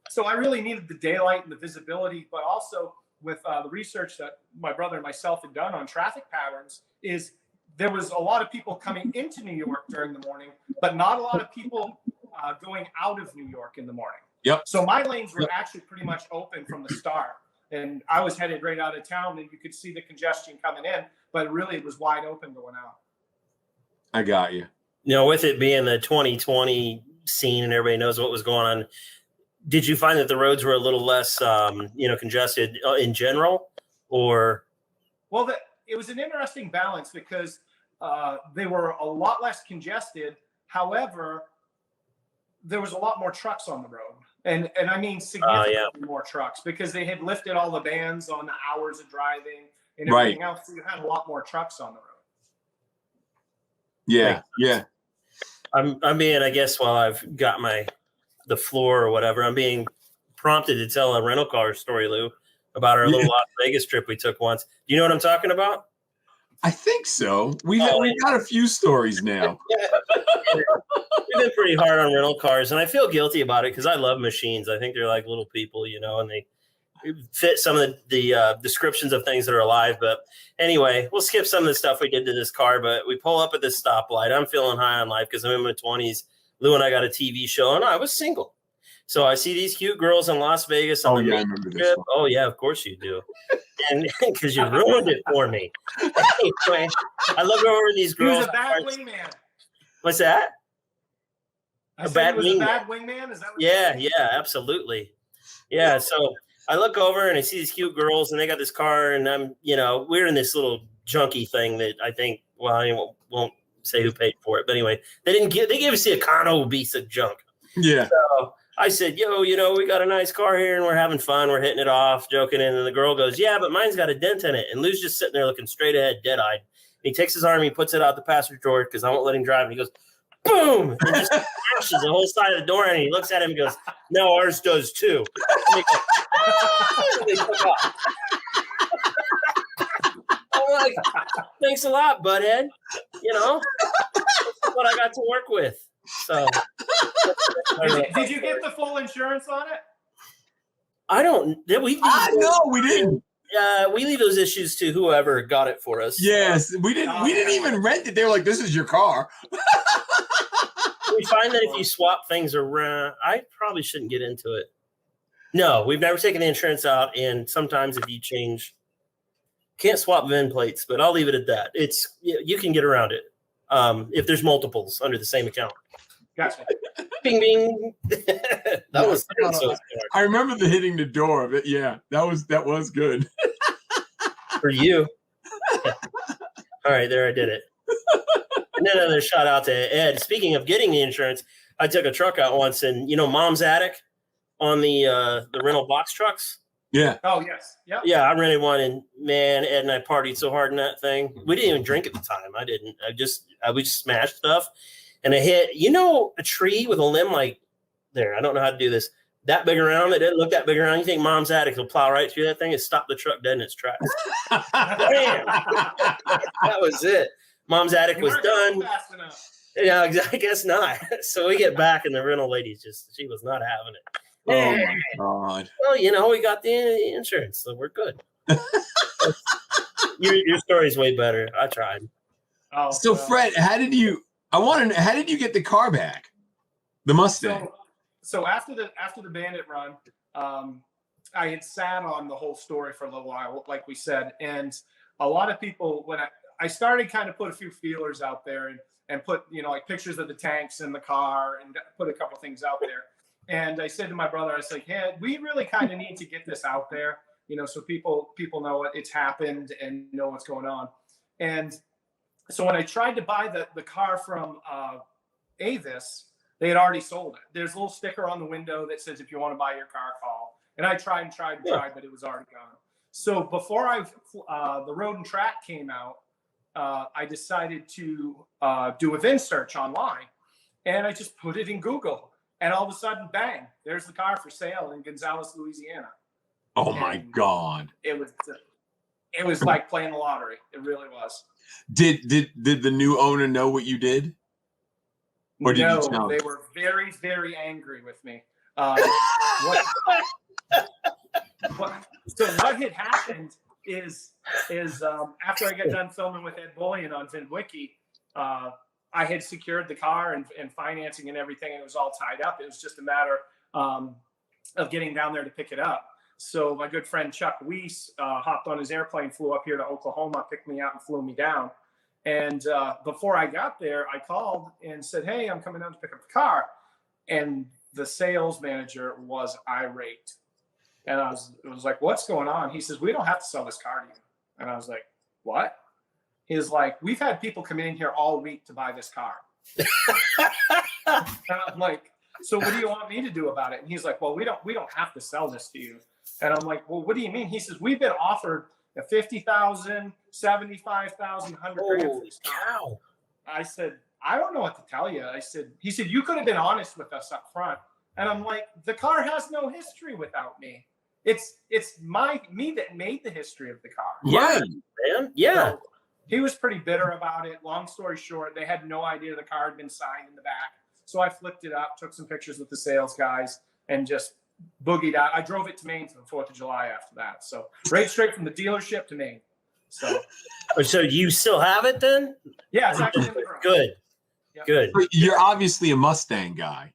Speaker 5: So I really needed the daylight and the visibility, but also with the research that my brother and myself had done on traffic patterns, is there was a lot of people coming into New York during the morning, but not a lot of people going out of New York in the morning.
Speaker 1: Yep.
Speaker 5: So my lanes were actually pretty much open from the start. And I was headed right out of town, and you could see the congestion coming in, but really it was wide open going out.
Speaker 1: I got you.
Speaker 3: You know, with it being the 2020 scene and everybody knows what was going on, did you find that the roads were a little less, congested in general, or?
Speaker 5: Well, it was an interesting balance, because they were a lot less congested. However, there was a lot more trucks on the road. And I mean significantly more trucks, because they had lifted all the bans on the hours of driving and everything else. So you had a lot more trucks on the road.
Speaker 1: Yeah.
Speaker 3: I'm being, I guess, while I've got the floor or whatever, I'm being prompted to tell a rental car story, Lou, about our little Las Vegas trip we took once. Do you know what I'm talking about?
Speaker 1: I think so. We've got a few stories now.
Speaker 3: We've been pretty hard on rental cars, and I feel guilty about it because I love machines. I think they're like little people, and they fit some of the descriptions of things that are alive. But anyway, we'll skip some of the stuff we did to this car, but we pull up at this stoplight. I'm feeling high on life because I'm in my 20s. Lou and I got a TV show, and I was single. So I see these cute girls in Las Vegas on the
Speaker 1: I remember
Speaker 3: trip.
Speaker 1: this one.
Speaker 3: Oh, yeah, of course you do. And because you ruined it for me. Anyway, I look over these
Speaker 5: He
Speaker 3: girls.
Speaker 5: was a bad wingman.
Speaker 3: What's that?
Speaker 5: A bad wingman? Is that what
Speaker 3: Yeah, absolutely. Yeah, so I look over and I see these cute girls, and they got this car, and I'm, we're in this little junky thing that I think, well, I won't say who paid for it, but anyway, they gave us the Econo piece of junk.
Speaker 1: Yeah.
Speaker 3: So I said, we got a nice car here, and we're having fun. We're hitting it off, joking. And the girl goes, yeah, but mine's got a dent in it. And Lou's just sitting there looking straight ahead, dead-eyed. And he takes his arm, he puts it out the passenger door because I won't let him drive. And he goes, boom, and just smashes the whole side of the door. And he looks at him and goes, no, ours does too. And they took off. I'm like, thanks a lot, butthead. That's what I got to work with. So,
Speaker 5: did you get the full insurance on it?
Speaker 3: I don't.
Speaker 1: No, we didn't.
Speaker 3: We leave those issues to whoever got it for us.
Speaker 1: Yes, we didn't. We didn't even rent it. They were like, "This is your car."
Speaker 3: We find that if you swap things around, I probably shouldn't get into it. No, we've never taken the insurance out, and sometimes if you change, can't swap VIN plates. But I'll leave it at that. It's you can get around it if there's multiples under the same account.
Speaker 5: Gotcha.
Speaker 3: Bing, bing. that was so
Speaker 1: I remember the hitting the door of it. Yeah, that was good.
Speaker 3: For you. All right, there I did it. And then another shout out to Ed. Speaking of getting the insurance, I took a truck out once, and Mom's Attic on the rental box trucks.
Speaker 1: Yeah.
Speaker 5: Oh yes. Yep.
Speaker 3: Yeah, I rented one, and man, Ed and I partied so hard in that thing. We didn't even drink at the time. I didn't. We just smashed stuff. And I hit, a tree with a limb like there. I don't know how to do this. That big around. It didn't look that big around. You think Mom's Attic will plow right through that thing and stop the truck dead in its tracks. Damn. That was it. Mom's Attic was done. Yeah, I guess not. So we get back, and the rental lady she was not having it.
Speaker 1: Oh, my God.
Speaker 3: Well, we got the insurance, so we're good. Your story's way better. I tried.
Speaker 5: Oh,
Speaker 1: so, Fred, how did you get the car back? The Mustang.
Speaker 5: So after the Bandit run, I had sat on the whole story for a little while, like we said, and a lot of people, when I started kind of put a few feelers out there and put like pictures of the tanks in the car and put a couple things out there. And I said to my brother, I was like, hey, we really kind of need to get this out there, so people know it's happened and know what's going on. And so when I tried to buy the car from Avis, they had already sold it. There's a little sticker on the window that says, if you want to buy your car, call. And I tried, but it was already gone. So before the Road and Track came out, I decided to do a VIN search online. And I just put it in Google. And all of a sudden, bang, there's the car for sale in Gonzales, Louisiana.
Speaker 1: Oh, my God.
Speaker 5: It was It was like playing the lottery. It really was.
Speaker 1: Did the new owner know what you did? Or did you tell
Speaker 5: they
Speaker 1: him?
Speaker 5: were very, very angry with me. What, so what had happened is after I got done filming with Ed Bullion on VinWiki, I had secured the car and financing and everything, and it was all tied up. It was just a matter of getting down there to pick it up. So my good friend Chuck Weiss hopped on his airplane, flew up here to Oklahoma, picked me up, and flew me down. And before I got there, I called and said, "Hey, I'm coming down to pick up the car." And the sales manager was irate. And I was like, "What's going on?" He says, "We don't have to sell this car to you." And I was like, "What?" He was like, "We've had people come in here all week to buy this car." And I'm like, "So what do you want me to do about it?" And he's like, "Well, we don't have to sell this to you." And I'm like, "Well, what do you mean?" He says, "We've been offered a $50,000, $75,000, $100,000 for this car."
Speaker 3: Cow.
Speaker 5: I said, "I don't know what to tell you." He said, "You could have been honest with us up front." And I'm like, "The car has no history without me. It's me that made the history of the car."
Speaker 3: Yeah, man. Yeah.
Speaker 5: So he was pretty bitter about it. Long story short, they had no idea the car had been signed in the back. So I flipped it up, took some pictures with the sales guys, and just boogied out. I drove it to Maine for the 4th of July after that. So right straight from the dealership to Maine. So
Speaker 3: you still have it then?
Speaker 5: yeah, it's actually in the garage.
Speaker 3: Good.
Speaker 5: Yep.
Speaker 3: Good.
Speaker 1: You're obviously a Mustang guy.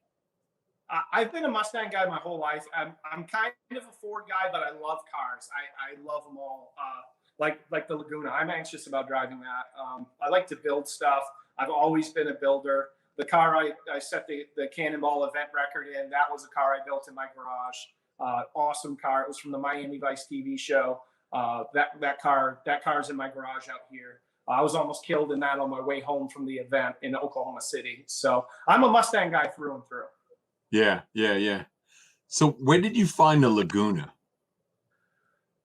Speaker 5: I've been a Mustang guy my whole life. I'm kind of a Ford guy, but I love cars. I love them all. Like the Laguna. I'm anxious about driving that. I like to build stuff. I've always been a builder. The car I set the Cannonball event record in, that was a car I built in my garage. Awesome car. It was from the Miami Vice TV show. That car's in my garage out here. I was almost killed in that on my way home from the event in Oklahoma City. So I'm a Mustang guy through and through.
Speaker 1: Yeah. So where did you find the Laguna?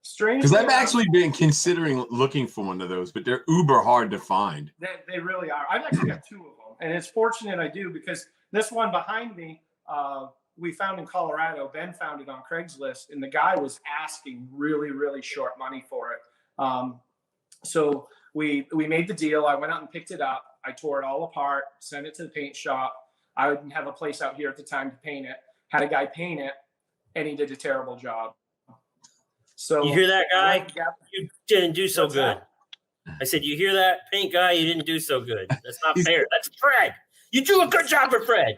Speaker 5: Strange.
Speaker 1: Because I've actually been considering looking for one of those, but they're uber hard to find.
Speaker 5: They really are. I've actually got 2 of them. And it's fortunate I do, because this one behind me, we found in Colorado. Ben found it on Craigslist, and the guy was asking really, really short money for it. So we made the deal. I went out and picked it up. I tore it all apart, sent it to the paint shop. I didn't have a place out here at the time to paint it. Had a guy paint it, and he did a terrible job. So
Speaker 3: you hear that, guy? You didn't do so good. I said, you hear that, paint guy? You didn't do so good. That's not fair. That's Fred. You do a good job for Fred.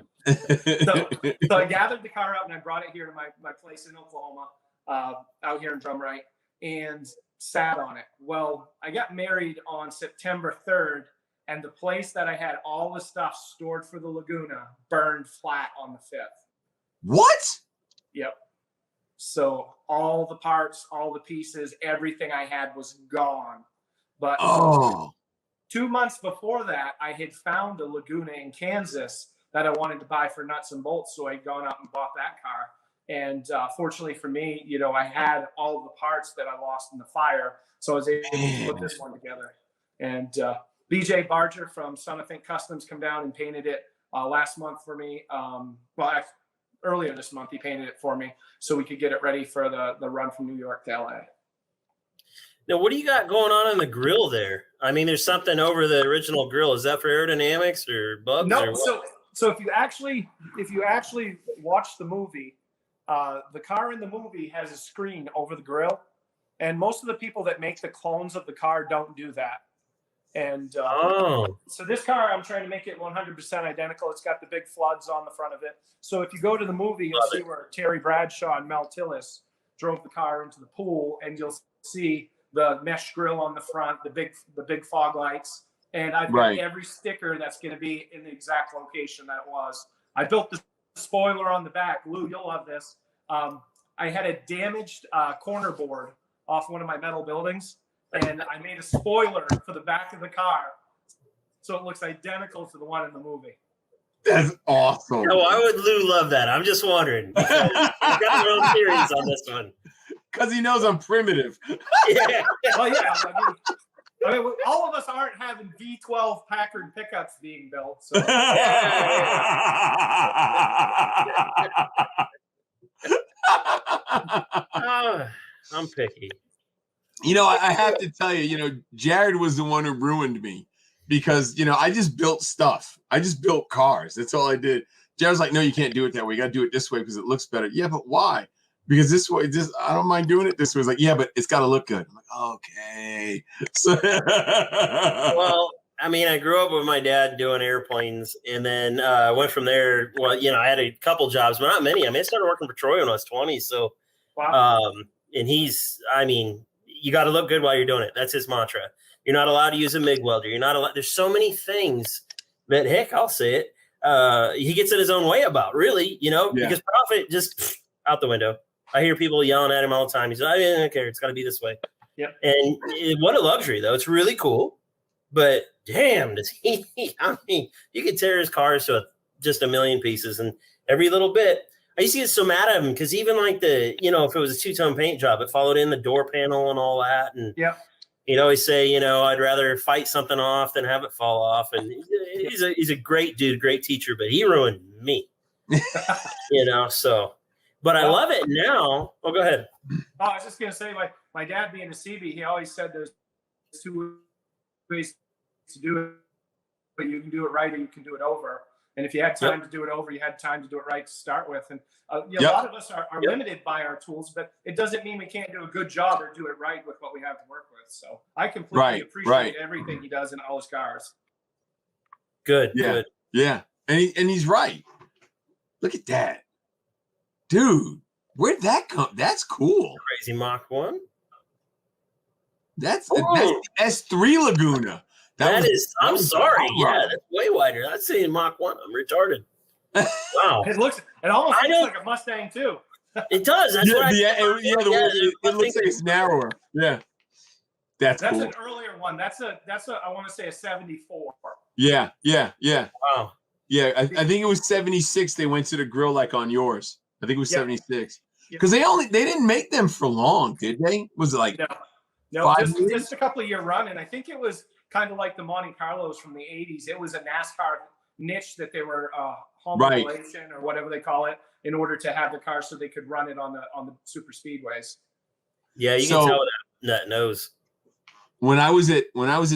Speaker 5: So I gathered the car up and I brought it here to my place in Oklahoma, out here in Drumright, and sat on it. Well, I got married on September 3rd, and the place that I had all the stuff stored for the Laguna burned flat on the 5th.
Speaker 1: What?
Speaker 5: Yep. So all the parts, all the pieces, everything I had was gone. But 2 months before that, I had found a Laguna in Kansas that I wanted to buy for nuts and bolts. So I'd gone out and bought that car. And fortunately for me, I had all of the parts that I lost in the fire. So I was able to put this one together. And BJ Barger from Son of Think Customs come down and painted it last month for me. Earlier this month, he painted it for me so we could get it ready for the run from New York to LA.
Speaker 3: Now, what do you got going on in the grill there? I mean, there's something over the original grill. Is that for aerodynamics or bugs?
Speaker 5: No.
Speaker 3: Or what?
Speaker 5: So if you actually watch the movie, the car in the movie has a screen over the grill, and most of the people that make the clones of the car don't do that. And so this car, I'm trying to make it 100% identical. It's got the big floods on the front of it. So if you go to the movie, you'll see where Terry Bradshaw and Mel Tillis drove the car into the pool, and you'll see the mesh grill on the front, the big fog lights. And I've got every sticker that's going to be in the exact location that it was. I built the spoiler on the back. Lou, you'll love this. I had a damaged corner board off one of my metal buildings, and I made a spoiler for the back of the car, so it looks identical to the one in the movie.
Speaker 1: That's awesome.
Speaker 3: No, why would Lou love that? I'm just wondering. You've got your own theories on this one.
Speaker 1: Because he knows I'm primitive.
Speaker 3: Yeah.
Speaker 5: Well, yeah. I mean, all of us aren't having V12 Packard pickups being built. So.
Speaker 3: I'm picky.
Speaker 1: I have to tell you, Jared was the one who ruined me because, I just built stuff. I just built cars. That's all I did. Jared's like, no, you can't do it that way. You got to do it this way because it looks better. Yeah, but why? Because this way, I don't mind doing it this way. It's like, yeah, but it's got to look good. I'm like, okay. So
Speaker 3: Well, I mean, I grew up with my dad doing airplanes, and then went from there. Well, I had a couple jobs, but not many. I mean, I started working for Troy when I was 20. So,
Speaker 5: Wow.
Speaker 3: and you got to look good while you're doing it. That's his mantra. You're not allowed to use a MIG welder. You're not allowed. There's so many things that, heck, I'll say it. He gets in his own way about, really, because profit just out the window. I hear people yelling at him all the time. He's like, I don't care. It's got to be this way.
Speaker 5: Yep.
Speaker 3: And what a luxury, though. It's really cool. But damn, does he? I mean, you could tear his cars to just a million pieces, and every little bit. I used to get so mad at him because even like if it was a two-tone paint job, it followed in the door panel and all that. And he'd always say, I'd rather fight something off than have it fall off. And he's a great dude, great teacher, but he ruined me. So. But I love it now. Oh, go ahead.
Speaker 5: Oh, I was just gonna say, my dad being a CB, he always said there's two ways to do it, but you can do it right or you can do it over. And if you had time to do it over, you had time to do it right to start with. And a lot of us are limited by our tools, but it doesn't mean we can't do a good job or do it right with what we have to work with. So I completely appreciate everything he does in all his cars.
Speaker 3: Good.
Speaker 1: Yeah. And he's right. Look at that. Dude, where'd that come? That's cool.
Speaker 3: Crazy Mach 1.
Speaker 1: That's the S3 Laguna.
Speaker 3: I'm sorry. Yeah, that's way wider. That's saying Mach 1. I'm retarded. Wow.
Speaker 5: It almost looks like a Mustang too.
Speaker 3: It does. That's what
Speaker 1: it looks like it's narrower. Yeah. That's cool.
Speaker 5: An earlier one. That's a I want to say a 74.
Speaker 1: Yeah.
Speaker 3: Wow.
Speaker 1: Yeah, I think it was 76. They went to the grill like on yours. I think it was 76. Because they didn't make them for long, did they? Was it like
Speaker 5: no, just a couple of year run, and I think it was kind of like the Monte Carlos from the 80s. It was a NASCAR niche that they were home regulation or whatever they call it in order to have the car so they could run it on the super speedways.
Speaker 3: Yeah, you can tell that nose.
Speaker 1: When I was at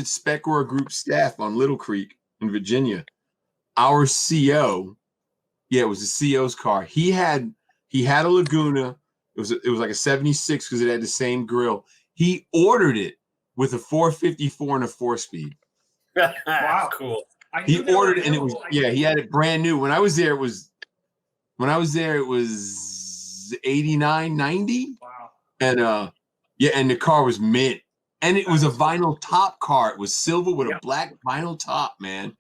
Speaker 1: Spec Roar Group staff on Little Creek in Virginia, our CO, it was the CO's car. He had a Laguna. It was like a 76 because it had the same grill. He ordered it with a 454 and a 4-speed.
Speaker 3: Wow, cool.
Speaker 1: He ordered it and it was he had it brand new. When I was there, it was 89, 90.
Speaker 5: Wow.
Speaker 1: And and the car was mint. And it was a vinyl top car. It was silver with a black vinyl top, man.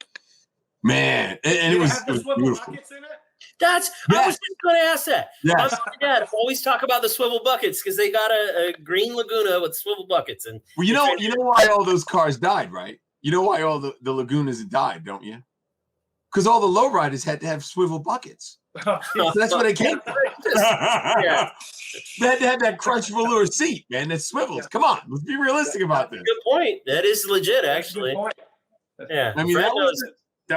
Speaker 1: And it was beautiful.
Speaker 5: Buckets in it?
Speaker 3: I was just going to ask that. My dad always talk about the swivel buckets because they got a green Laguna with swivel buckets. And
Speaker 1: you know why all those cars died, right? You know why all the Lagunas died, don't you? Because all the lowriders had to have swivel buckets. So that's what they came for. They had to have that crunch velour seat, man. That swivels. Come on, let's be realistic about this.
Speaker 3: Good point. That is legit, actually. Yeah,
Speaker 1: I mean that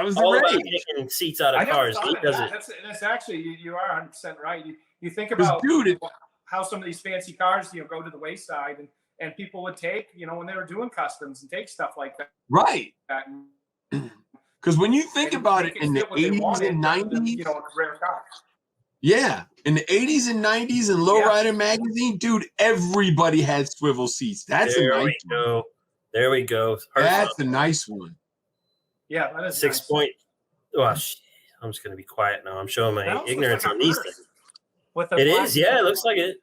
Speaker 1: was the
Speaker 3: rage. Taking seats out of cars. He does it.
Speaker 5: That's actually you are 100% right. You think about how some of these fancy cars go to the wayside and people would take when they were doing customs and take stuff like that.
Speaker 1: Right. Because when you think about it in the 80s and 90s,
Speaker 5: rare cars.
Speaker 1: Yeah, in the 80s and 90s in Lowrider magazine, dude, everybody had swivel seats. That's a nice one.
Speaker 3: There we go.
Speaker 1: That's a nice one.
Speaker 5: Yeah, that is
Speaker 3: 6
Speaker 5: nice.
Speaker 3: point. Oh, I'm just going to be quiet now. I'm showing my ignorance on these things. It is, yeah. It looks like it.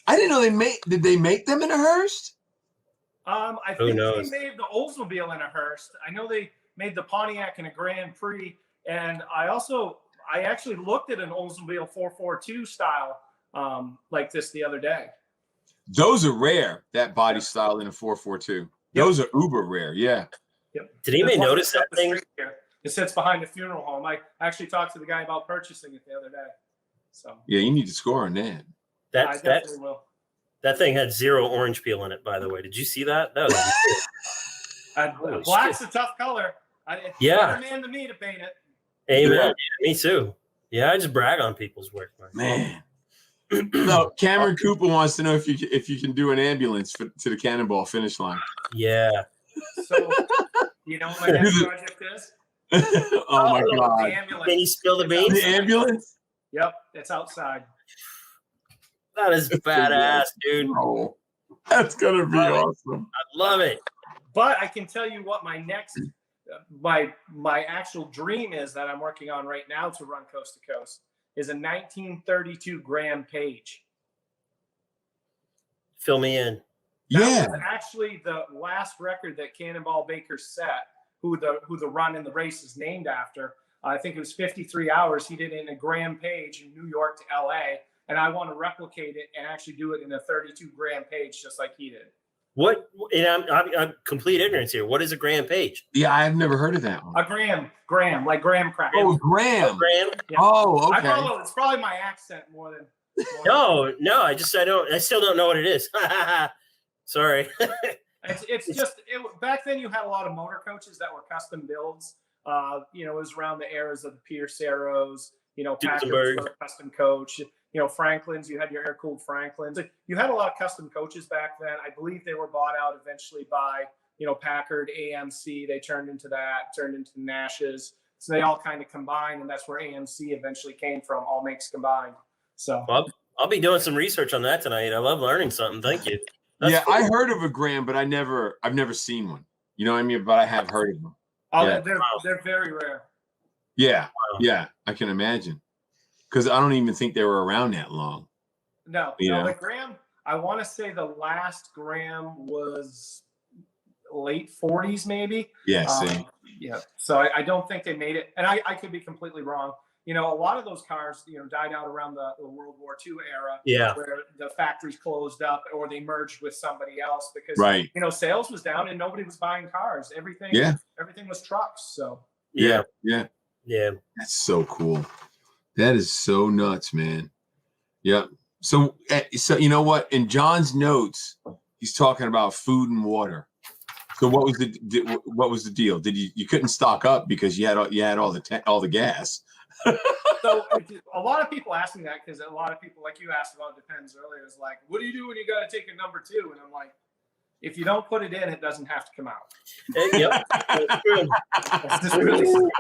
Speaker 1: I didn't know Did they make them in a Hearst?
Speaker 5: I think they made the Oldsmobile in a Hearst. I know they made the Pontiac in a Grand Prix, and I actually looked at an Oldsmobile 442 style like this the other day.
Speaker 1: Those are rare. That body style in a 442. Those are uber rare. Yeah.
Speaker 5: Yep.
Speaker 3: Did anybody notice that thing?
Speaker 5: It sits behind the funeral home. I actually talked to the guy about purchasing it the other day. So
Speaker 1: yeah, you need to score on that.
Speaker 5: I definitely will.
Speaker 3: That thing had 0 orange peel in it, by the way. Did you see that? That
Speaker 5: was black's a tough color. It's a man to me to paint it.
Speaker 3: Amen. Yeah, me too. Yeah, I just brag on people's work,
Speaker 1: man. So Cameron Cooper wants to know if you can do an ambulance to the Cannonball finish line.
Speaker 3: Yeah.
Speaker 5: So, you know what my next project is?
Speaker 1: Oh my
Speaker 5: The
Speaker 1: God!
Speaker 5: ambulance.
Speaker 3: Can you spill the beans?
Speaker 1: The ambulance?
Speaker 5: Yep, it's outside.
Speaker 3: That is badass, dude.
Speaker 1: Oh, that's gonna be awesome.
Speaker 3: I love it.
Speaker 5: But I can tell you what my next, my actual dream is that I'm working on right now to run coast to coast is a 1932 Graham Page.
Speaker 3: Fill me in.
Speaker 5: That was actually the last record that Cannonball Baker set, who the run in the race is named after. I think it was 53 hours. He did it in a Graham Page in New York to LA. And I want to replicate it and actually do it in a 32 Graham Page, just like he did.
Speaker 3: What? And I'm complete ignorance here. What is a Graham Page?
Speaker 1: Yeah, I've never heard of that one.
Speaker 5: A Graham, like graham cracker.
Speaker 1: Oh, Graham.
Speaker 3: Graham?
Speaker 5: Yeah.
Speaker 1: Oh, okay.
Speaker 5: It's probably my accent more than.
Speaker 3: No. I still don't know what it is. Sorry.
Speaker 5: It's just back then you had a lot of motor coaches that were custom builds. It was around the eras of the Pierce Arrows. Packard's custom coach. Franklin's. You had your air-cooled Franklins. You had a lot of custom coaches back then. I believe they were bought out eventually by Packard, AMC. They turned into Nash's. So they all kind of combined, and that's where AMC eventually came from. All makes combined. So
Speaker 3: I'll be doing some research on that tonight. I love learning something. Thank you. That's cool.
Speaker 1: I heard of a Graham, but I've never seen one. You know what I mean? But I have heard of them.
Speaker 5: Oh, yeah. They're very rare.
Speaker 1: Yeah, yeah, I can imagine. Because I don't even think they were around that long.
Speaker 5: No, the Graham, I want to say the last Graham was late 40s, maybe.
Speaker 1: Yeah, same.
Speaker 5: Yeah, so I don't think they made it. And I could be completely wrong. A lot of those cars, died out around the World War II era.
Speaker 3: Yeah.
Speaker 5: Where the factories closed up or they merged with somebody else because, sales was down and nobody was buying cars. Everything was trucks. So.
Speaker 1: Yeah.
Speaker 5: That's
Speaker 1: so cool. That is so nuts, man. Yeah. So you know what? In John's notes, he's talking about food and water. So what was the deal? Did you couldn't stock up because you had all the gas?
Speaker 5: So a lot of people ask me that because a lot of people, like you asked about Depends earlier, is like, what do you do when you got to take a number 2? And I'm like, if you don't put it in, it doesn't have to come out.
Speaker 3: Yep. That's true.
Speaker 5: It's just really simple.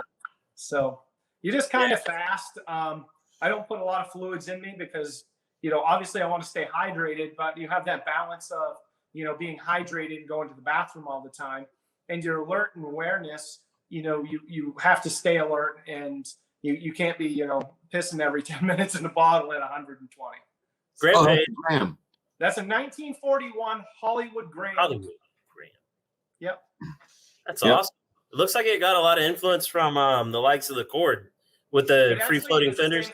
Speaker 5: So you just kind of fast. I don't put a lot of fluids in me because, obviously I want to stay hydrated, but you have that balance of, being hydrated and going to the bathroom all the time. And your alert and awareness, you have to stay alert and you can't be, pissing every 10 minutes in a bottle at 120.
Speaker 3: Graham.
Speaker 5: That's a 1941 Hollywood Graham. Yep.
Speaker 3: That's awesome. It looks like it got a lot of influence from the likes of the Cord with the free floating fenders.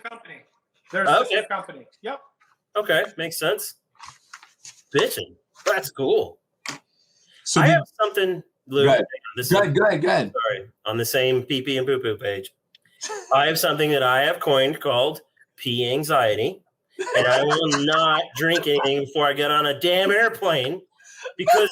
Speaker 5: There's a sister company. Yep.
Speaker 3: Okay, makes sense. Bitchin'. That's cool.
Speaker 1: So
Speaker 3: I have something, Lou.
Speaker 1: Go ahead.
Speaker 3: Sorry, on the same pee and poo page. I have something that I have coined called pee anxiety, and I will not drink anything before I get on a damn airplane because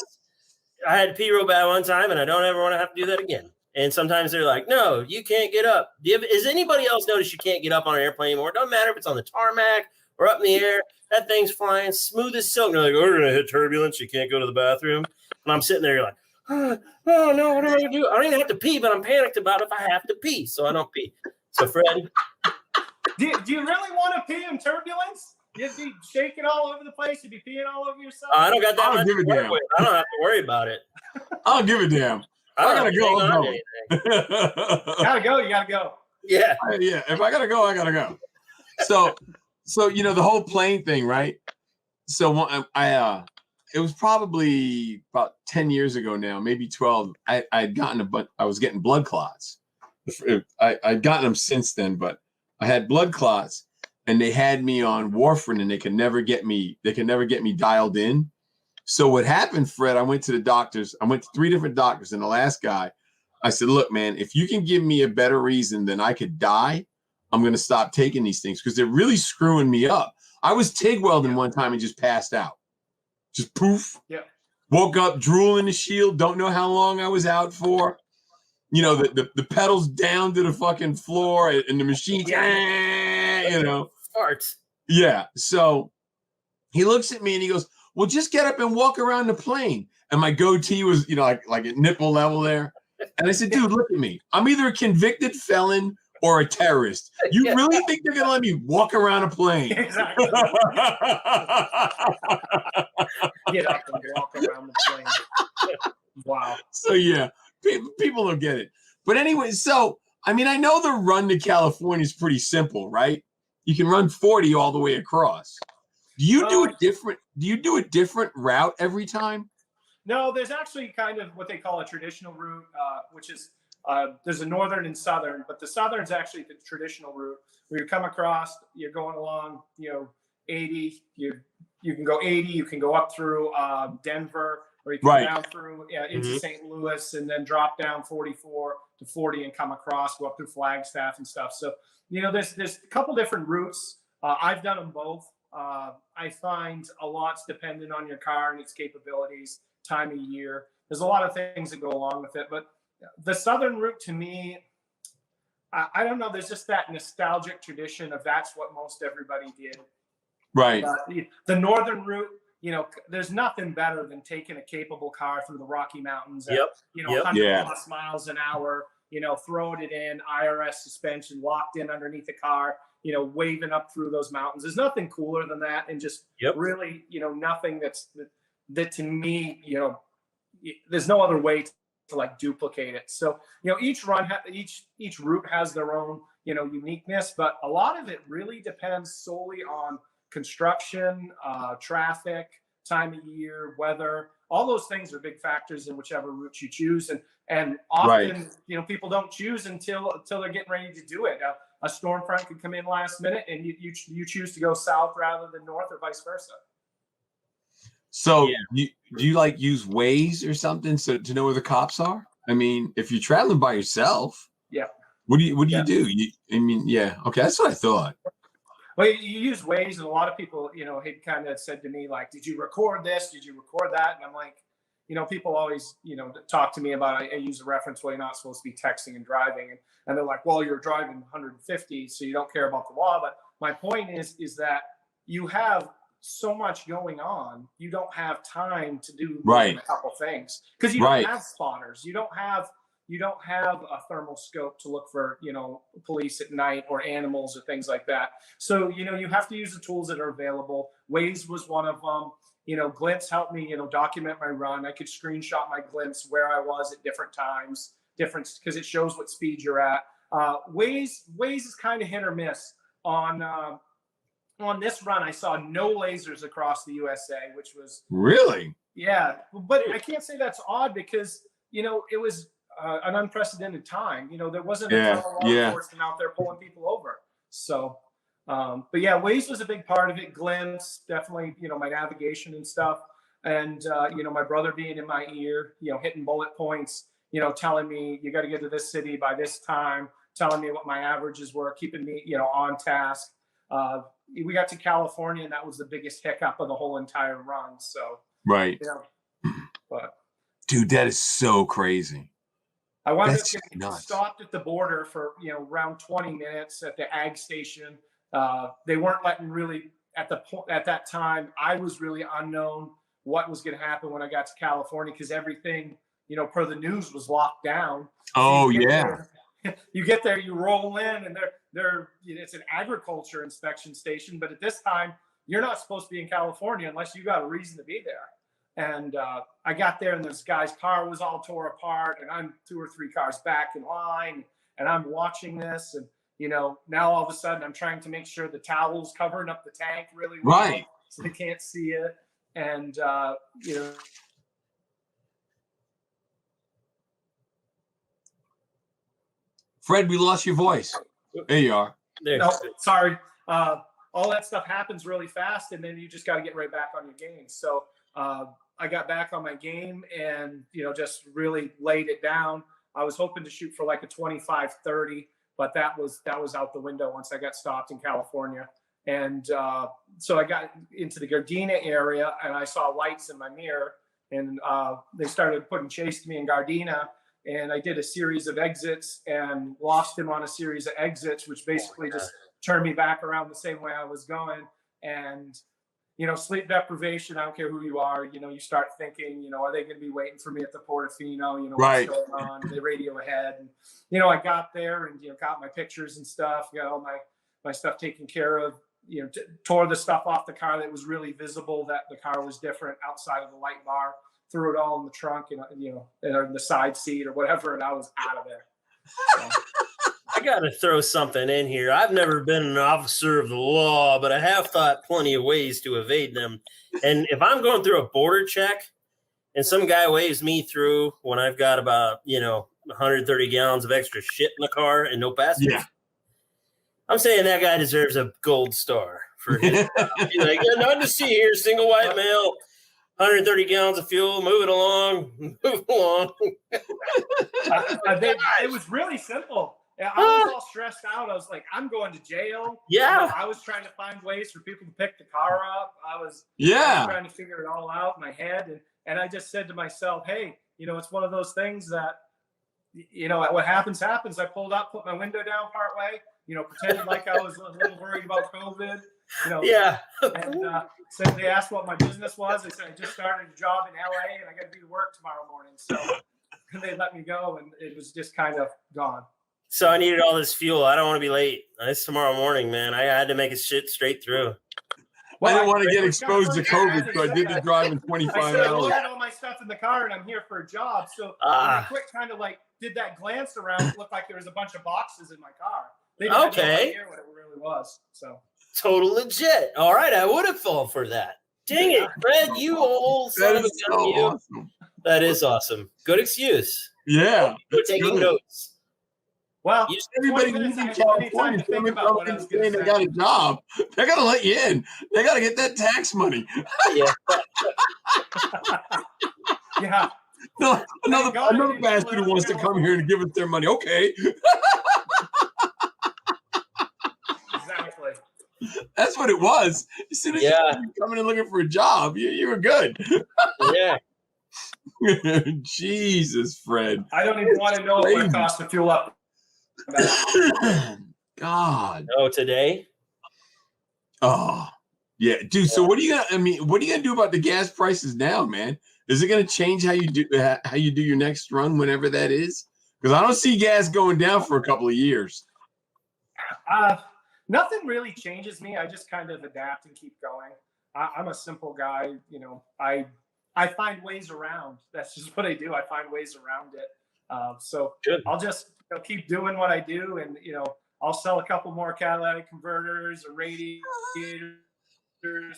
Speaker 3: I had to pee real bad one time, and I don't ever want to have to do that again. And sometimes they're like, "No, you can't get up." Does anybody else notice you can't get up on an airplane anymore? It doesn't matter if it's on the tarmac or up in the air. That thing's flying smooth as silk. And they're like, "Oh, we're gonna hit turbulence. You can't go to the bathroom." And I'm sitting there like, "Oh no, what am I gonna do? I don't even have to pee, but I'm panicked about if I have to pee, so I don't pee." So, Fred,
Speaker 5: do you really want to pee in turbulence? You'd be shaking all over the place. You'd be peeing all over yourself.
Speaker 3: I don't got that
Speaker 1: I
Speaker 3: much
Speaker 1: don't give
Speaker 3: to
Speaker 1: a
Speaker 3: work
Speaker 1: damn.
Speaker 3: with. I don't have to worry about it.
Speaker 1: I don't give a damn. I gotta go. I'm going.
Speaker 5: Gotta go. You gotta go.
Speaker 3: Yeah.
Speaker 1: Yeah. If I gotta go, I gotta go. So the whole plane thing, right? So it was probably about 10 years ago now, maybe 12. I was getting blood clots. I'd gotten them since then, but I had blood clots, and they had me on warfarin, and they could never get me dialed in. So what happened, Fred? I went to the doctors. I went to 3 different doctors, and the last guy, I said, "Look, man, if you can give me a better reason than I could die, I'm going to stop taking these things because they're really screwing me up." I was TIG welding one time and just passed out. Just poof.
Speaker 5: Yeah.
Speaker 1: Woke up, drool in the shield. Don't know how long I was out for. The pedals down to the fucking floor and the machine,
Speaker 3: Farts.
Speaker 1: Yeah. So he looks at me and he goes, well, just get up and walk around the plane. And my goatee was, like at nipple level there. And I said, dude, look at me. I'm either a convicted felon or a terrorist. You really think they're going to let me walk around a plane?
Speaker 5: Exactly. Get up and walk around the plane. Wow.
Speaker 1: So, yeah, people don't get it. But anyway, so, I mean, I know the run to California is pretty simple, right? You can run 40 all the way across. Do you do a different route every time?
Speaker 5: No, there's actually kind of what they call a traditional route, which is there's a northern and southern, but the southern's actually the traditional route where you come across, you're going along, 80, you can go 80, you can go up through Denver, or you can go down through into St. Louis and then drop down 44 to 40 and come across, go up through Flagstaff and stuff. So, there's a couple different routes. I've done them both. I find a lot's dependent on your car and its capabilities, time of year. There's a lot of things that go along with it, but the southern route to me, I don't know. There's just that nostalgic tradition of that's what most everybody did.
Speaker 1: Right.
Speaker 5: The northern route, there's nothing better than taking a capable car through the Rocky Mountains at, 100 plus miles an hour, throwing it in, IRS suspension, locked in underneath the car, waving up through those mountains. There's nothing cooler than that. And just really, nothing that to me, there's no other way to like duplicate it. So, each run, each route has their own, uniqueness, but a lot of it really depends solely on construction, traffic, time of year, weather. All those things are big factors in whichever route you choose. And often, people don't choose until they're getting ready to do it. A storm front could come in last minute and you choose to go south rather than north, or vice versa.
Speaker 1: So do you like use Waze or something to know where the cops are? I mean, if you're traveling by yourself, what do you do? Okay, that's what I thought.
Speaker 5: Well, you use Waze, and a lot of people, had kind of said to me, like, did you record this? Did you record that? And I'm like, people always, talk to me about, I use a reference, well, you're not supposed to be texting and driving. And they're like, well, you're driving 150, so you don't care about the law. But my point is that you have so much going on, you don't have time to do a couple things, because you don't have spotters. You don't have a thermal scope to look for, police at night or animals or things like that. So, you have to use the tools that are available. Waze was one of them. Glints helped me, document my run. I could screenshot my glints where I was at different times, because it shows what speed you're at. Waze is kind of hit or miss. On this run, I saw no lasers across the USA, which was
Speaker 1: really,
Speaker 5: but I can't say that's odd, because it was an unprecedented time. There wasn't a law enforcement out there pulling people over. So, but Waze was a big part of it. Glints, definitely, my navigation and stuff. And, my brother being in my ear, hitting bullet points, telling me you got to get to this city by this time, telling me what my averages were, keeping me, on task. We got to California, and that was the biggest hiccup of the whole entire run. So, but
Speaker 1: dude, that is so crazy.
Speaker 5: I wound up getting stopped at the border for, around 20 minutes at the ag station. They weren't letting really at that time. I was really unknown what was going to happen when I got to California, because everything, per the news, was locked down.
Speaker 1: Oh,
Speaker 5: you get there, you roll in, and it's an agriculture inspection station. But at this time, you're not supposed to be in California unless you got a reason to be there. And I got there, and this guy's car was all tore apart, and I'm 2 or 3 cars back in line, and I'm watching this, and now all of a sudden I'm trying to make sure the towel's covering up the tank really well, so they can't see it, and
Speaker 1: Fred, we lost your voice. There you are.
Speaker 5: No, sorry. All that stuff happens really fast, and then you just got to get right back on your game. So I got back on my game and, just really laid it down. I was hoping to shoot for like a 25-30, but that was out the window once I got stopped in California. And so I got into the Gardena area, and I saw lights in my mirror, and they started putting chase to me in Gardena. And I did a series of exits and lost him on a series of exits, which basically just turn me back around the same way I was going. And, you know, sleep deprivation, I don't care who you are, you know, you start thinking, you know, are they going to be waiting for me at the Portofino? You know,
Speaker 1: Right.
Speaker 5: what's going on? They radio ahead. And, you know, I got there and, you know, got my pictures and stuff, got all my stuff taken care of, you know, tore the stuff off the car that was really visible, that the car was different outside of the light bar, threw it all in the trunk and, you know, in the side seat or whatever. And I was out of there. So.
Speaker 3: I got to throw something in here. I've never been an officer of the law, but I have thought plenty of ways to evade them. And if I'm going through a border check and some guy waves me through when I've got about, you know, 130 gallons of extra shit in the car and no passengers,
Speaker 1: Yeah.
Speaker 3: I'm saying that guy deserves a gold star for his job. He's like, yeah, nothing to see here, single white male, 130 gallons of fuel, move it along, move along.
Speaker 5: It was really simple. I was all stressed out. I was like, I'm going to jail.
Speaker 3: Yeah.
Speaker 5: You know, I was trying to find ways for people to pick the car up. I was trying to figure it all out in my head. And I just said to myself, hey, you know, it's one of those things that, you know, what happens. I pulled up, put my window down part way, you know, pretended like I was a little worried about COVID. You know,
Speaker 3: yeah.
Speaker 5: And so they asked what my business was. I said, I just started a job in LA and I got to be to work tomorrow morning. So they let me go and it was just kind of gone.
Speaker 3: So I needed all this fuel. I don't want to be late. It's tomorrow morning, man. I had to make it shit straight through.
Speaker 1: Well, I didn't want to get exposed to COVID, so I did the drive in 25
Speaker 5: I said, I
Speaker 1: hours.
Speaker 5: loaded all my stuff in the car and I'm here for a job. So when I quick kind of like did that glance around, it looked like there was a bunch of boxes in my car. They didn't have no idea what it really was. So
Speaker 3: total legit. All right, I would have fallen for that. Dang it, Fred, you old son of a gun.
Speaker 1: Awesome.
Speaker 3: That is awesome. Good excuse.
Speaker 1: Yeah.
Speaker 3: We're taking notes.
Speaker 5: Well,
Speaker 1: everybody lives in California. They got a job. They're gonna let you in. They gotta get that tax money.
Speaker 3: Yeah.
Speaker 5: Yeah.
Speaker 1: No, another bastard who wants to come here and give us their money. Okay.
Speaker 5: Exactly.
Speaker 1: That's what it was. As soon as you coming and looking for a job, you were good.
Speaker 3: Yeah.
Speaker 1: Jesus, Fred.
Speaker 5: I don't even want to know what it costs to fuel up.
Speaker 1: God.
Speaker 3: Oh, today?
Speaker 1: Oh, yeah, dude. So what are you gonna do about the gas prices now, man? Is it gonna change how you do your next run, whenever that is? Because I don't see gas going down for a couple of years.
Speaker 5: Nothing really changes me. I just kind of adapt and keep going. I'm a simple guy, you know. I find ways around. That's just what I do. I find ways around it. So
Speaker 3: good.
Speaker 5: I'll just keep doing what I do, and you know, I'll sell a couple more catalytic converters or radiators, or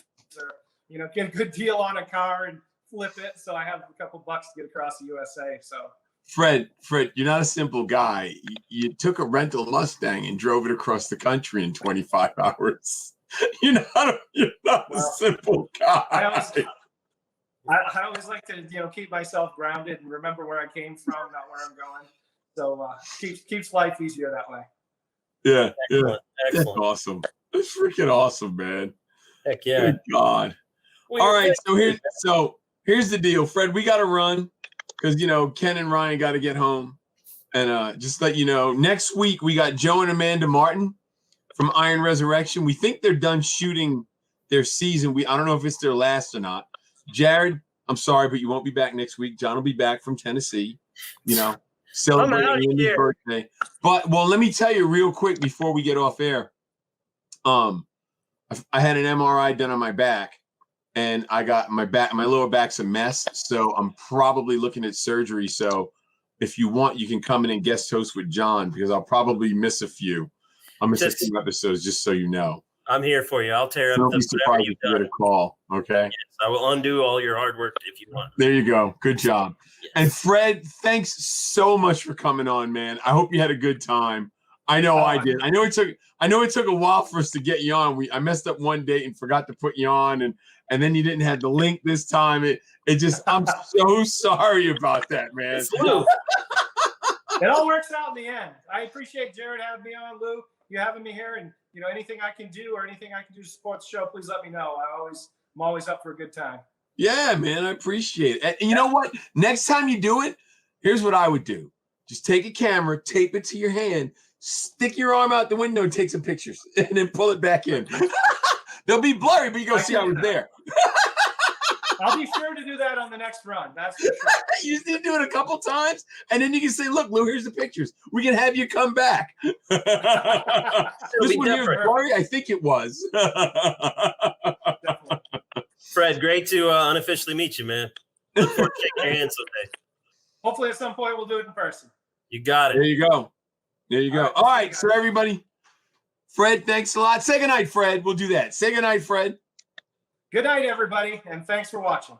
Speaker 5: you know, get a good deal on a car and flip it, so I have a couple bucks to get across the USA. So
Speaker 1: Fred, you're not a simple guy. You took a rental Mustang and drove it across the country in 25 hours. You're not a simple guy.
Speaker 5: I always like to, you know, keep myself grounded and remember where I came from, not where I'm going. So keeps life easier that way.
Speaker 1: Yeah,
Speaker 3: Excellent.
Speaker 1: That's awesome. That's freaking awesome, man.
Speaker 3: Heck yeah.
Speaker 1: Good God. All right, so here's the deal, Fred. We got to run because, you know, Ken and Ryan got to get home. And just let you know, next week we got Joe and Amanda Martin from Iron Resurrection. We think they're done shooting their season. I don't know if it's their last or not. Jared, I'm sorry, but you won't be back next week. John will be back from Tennessee, you know, celebrating his birthday. But, well, let me tell you real quick before we get off air. I had an MRI done on my back, and I got my lower back's a mess. So I'm probably looking at surgery. So if you want, you can come in and guest host with John, because I'll probably miss a few. I'll miss a few episodes, just so you know.
Speaker 3: I'm here for you. I'll tear up
Speaker 1: Don't be surprised if you get a call. Okay.
Speaker 3: Yes, I will undo all your hard work if you want.
Speaker 1: There you go. Good job. Yes. And Fred, thanks so much for coming on, man. I hope you had a good time. I know I did. I know it took a while for us to get you on. I messed up one date and forgot to put you on, and then you didn't have the link this time. I'm so sorry about that, man.
Speaker 5: It all works out in the end. I appreciate Jared having me on, Lou. You having me here, and you know, anything I can do or anything I can do to support the show, please let me know. I'm always up for a good time.
Speaker 1: Yeah, man, I appreciate it. And you know what? Next time you do it, here's what I would do. Just take a camera, tape it to your hand, stick your arm out the window and take some pictures, and then pull it back in. They'll be blurry, but you go see I was there.
Speaker 5: I'll be sure to do that on the next run. That's for sure.
Speaker 1: You just need to do it a couple times, and then you can say, "Look, Lou, here's the pictures. We can have you come back." This one here, blurry. I think it was.
Speaker 5: Definitely.
Speaker 3: Fred, great to unofficially meet you, man. Look forward to shaking your hand someday.
Speaker 5: Hopefully, at some point, we'll do it in person.
Speaker 3: You got it.
Speaker 1: There you go. There you go. All right, so everybody, Fred, thanks a lot. Say goodnight, Fred. We'll do that. Say goodnight, Fred.
Speaker 5: Good night, everybody, and thanks for watching.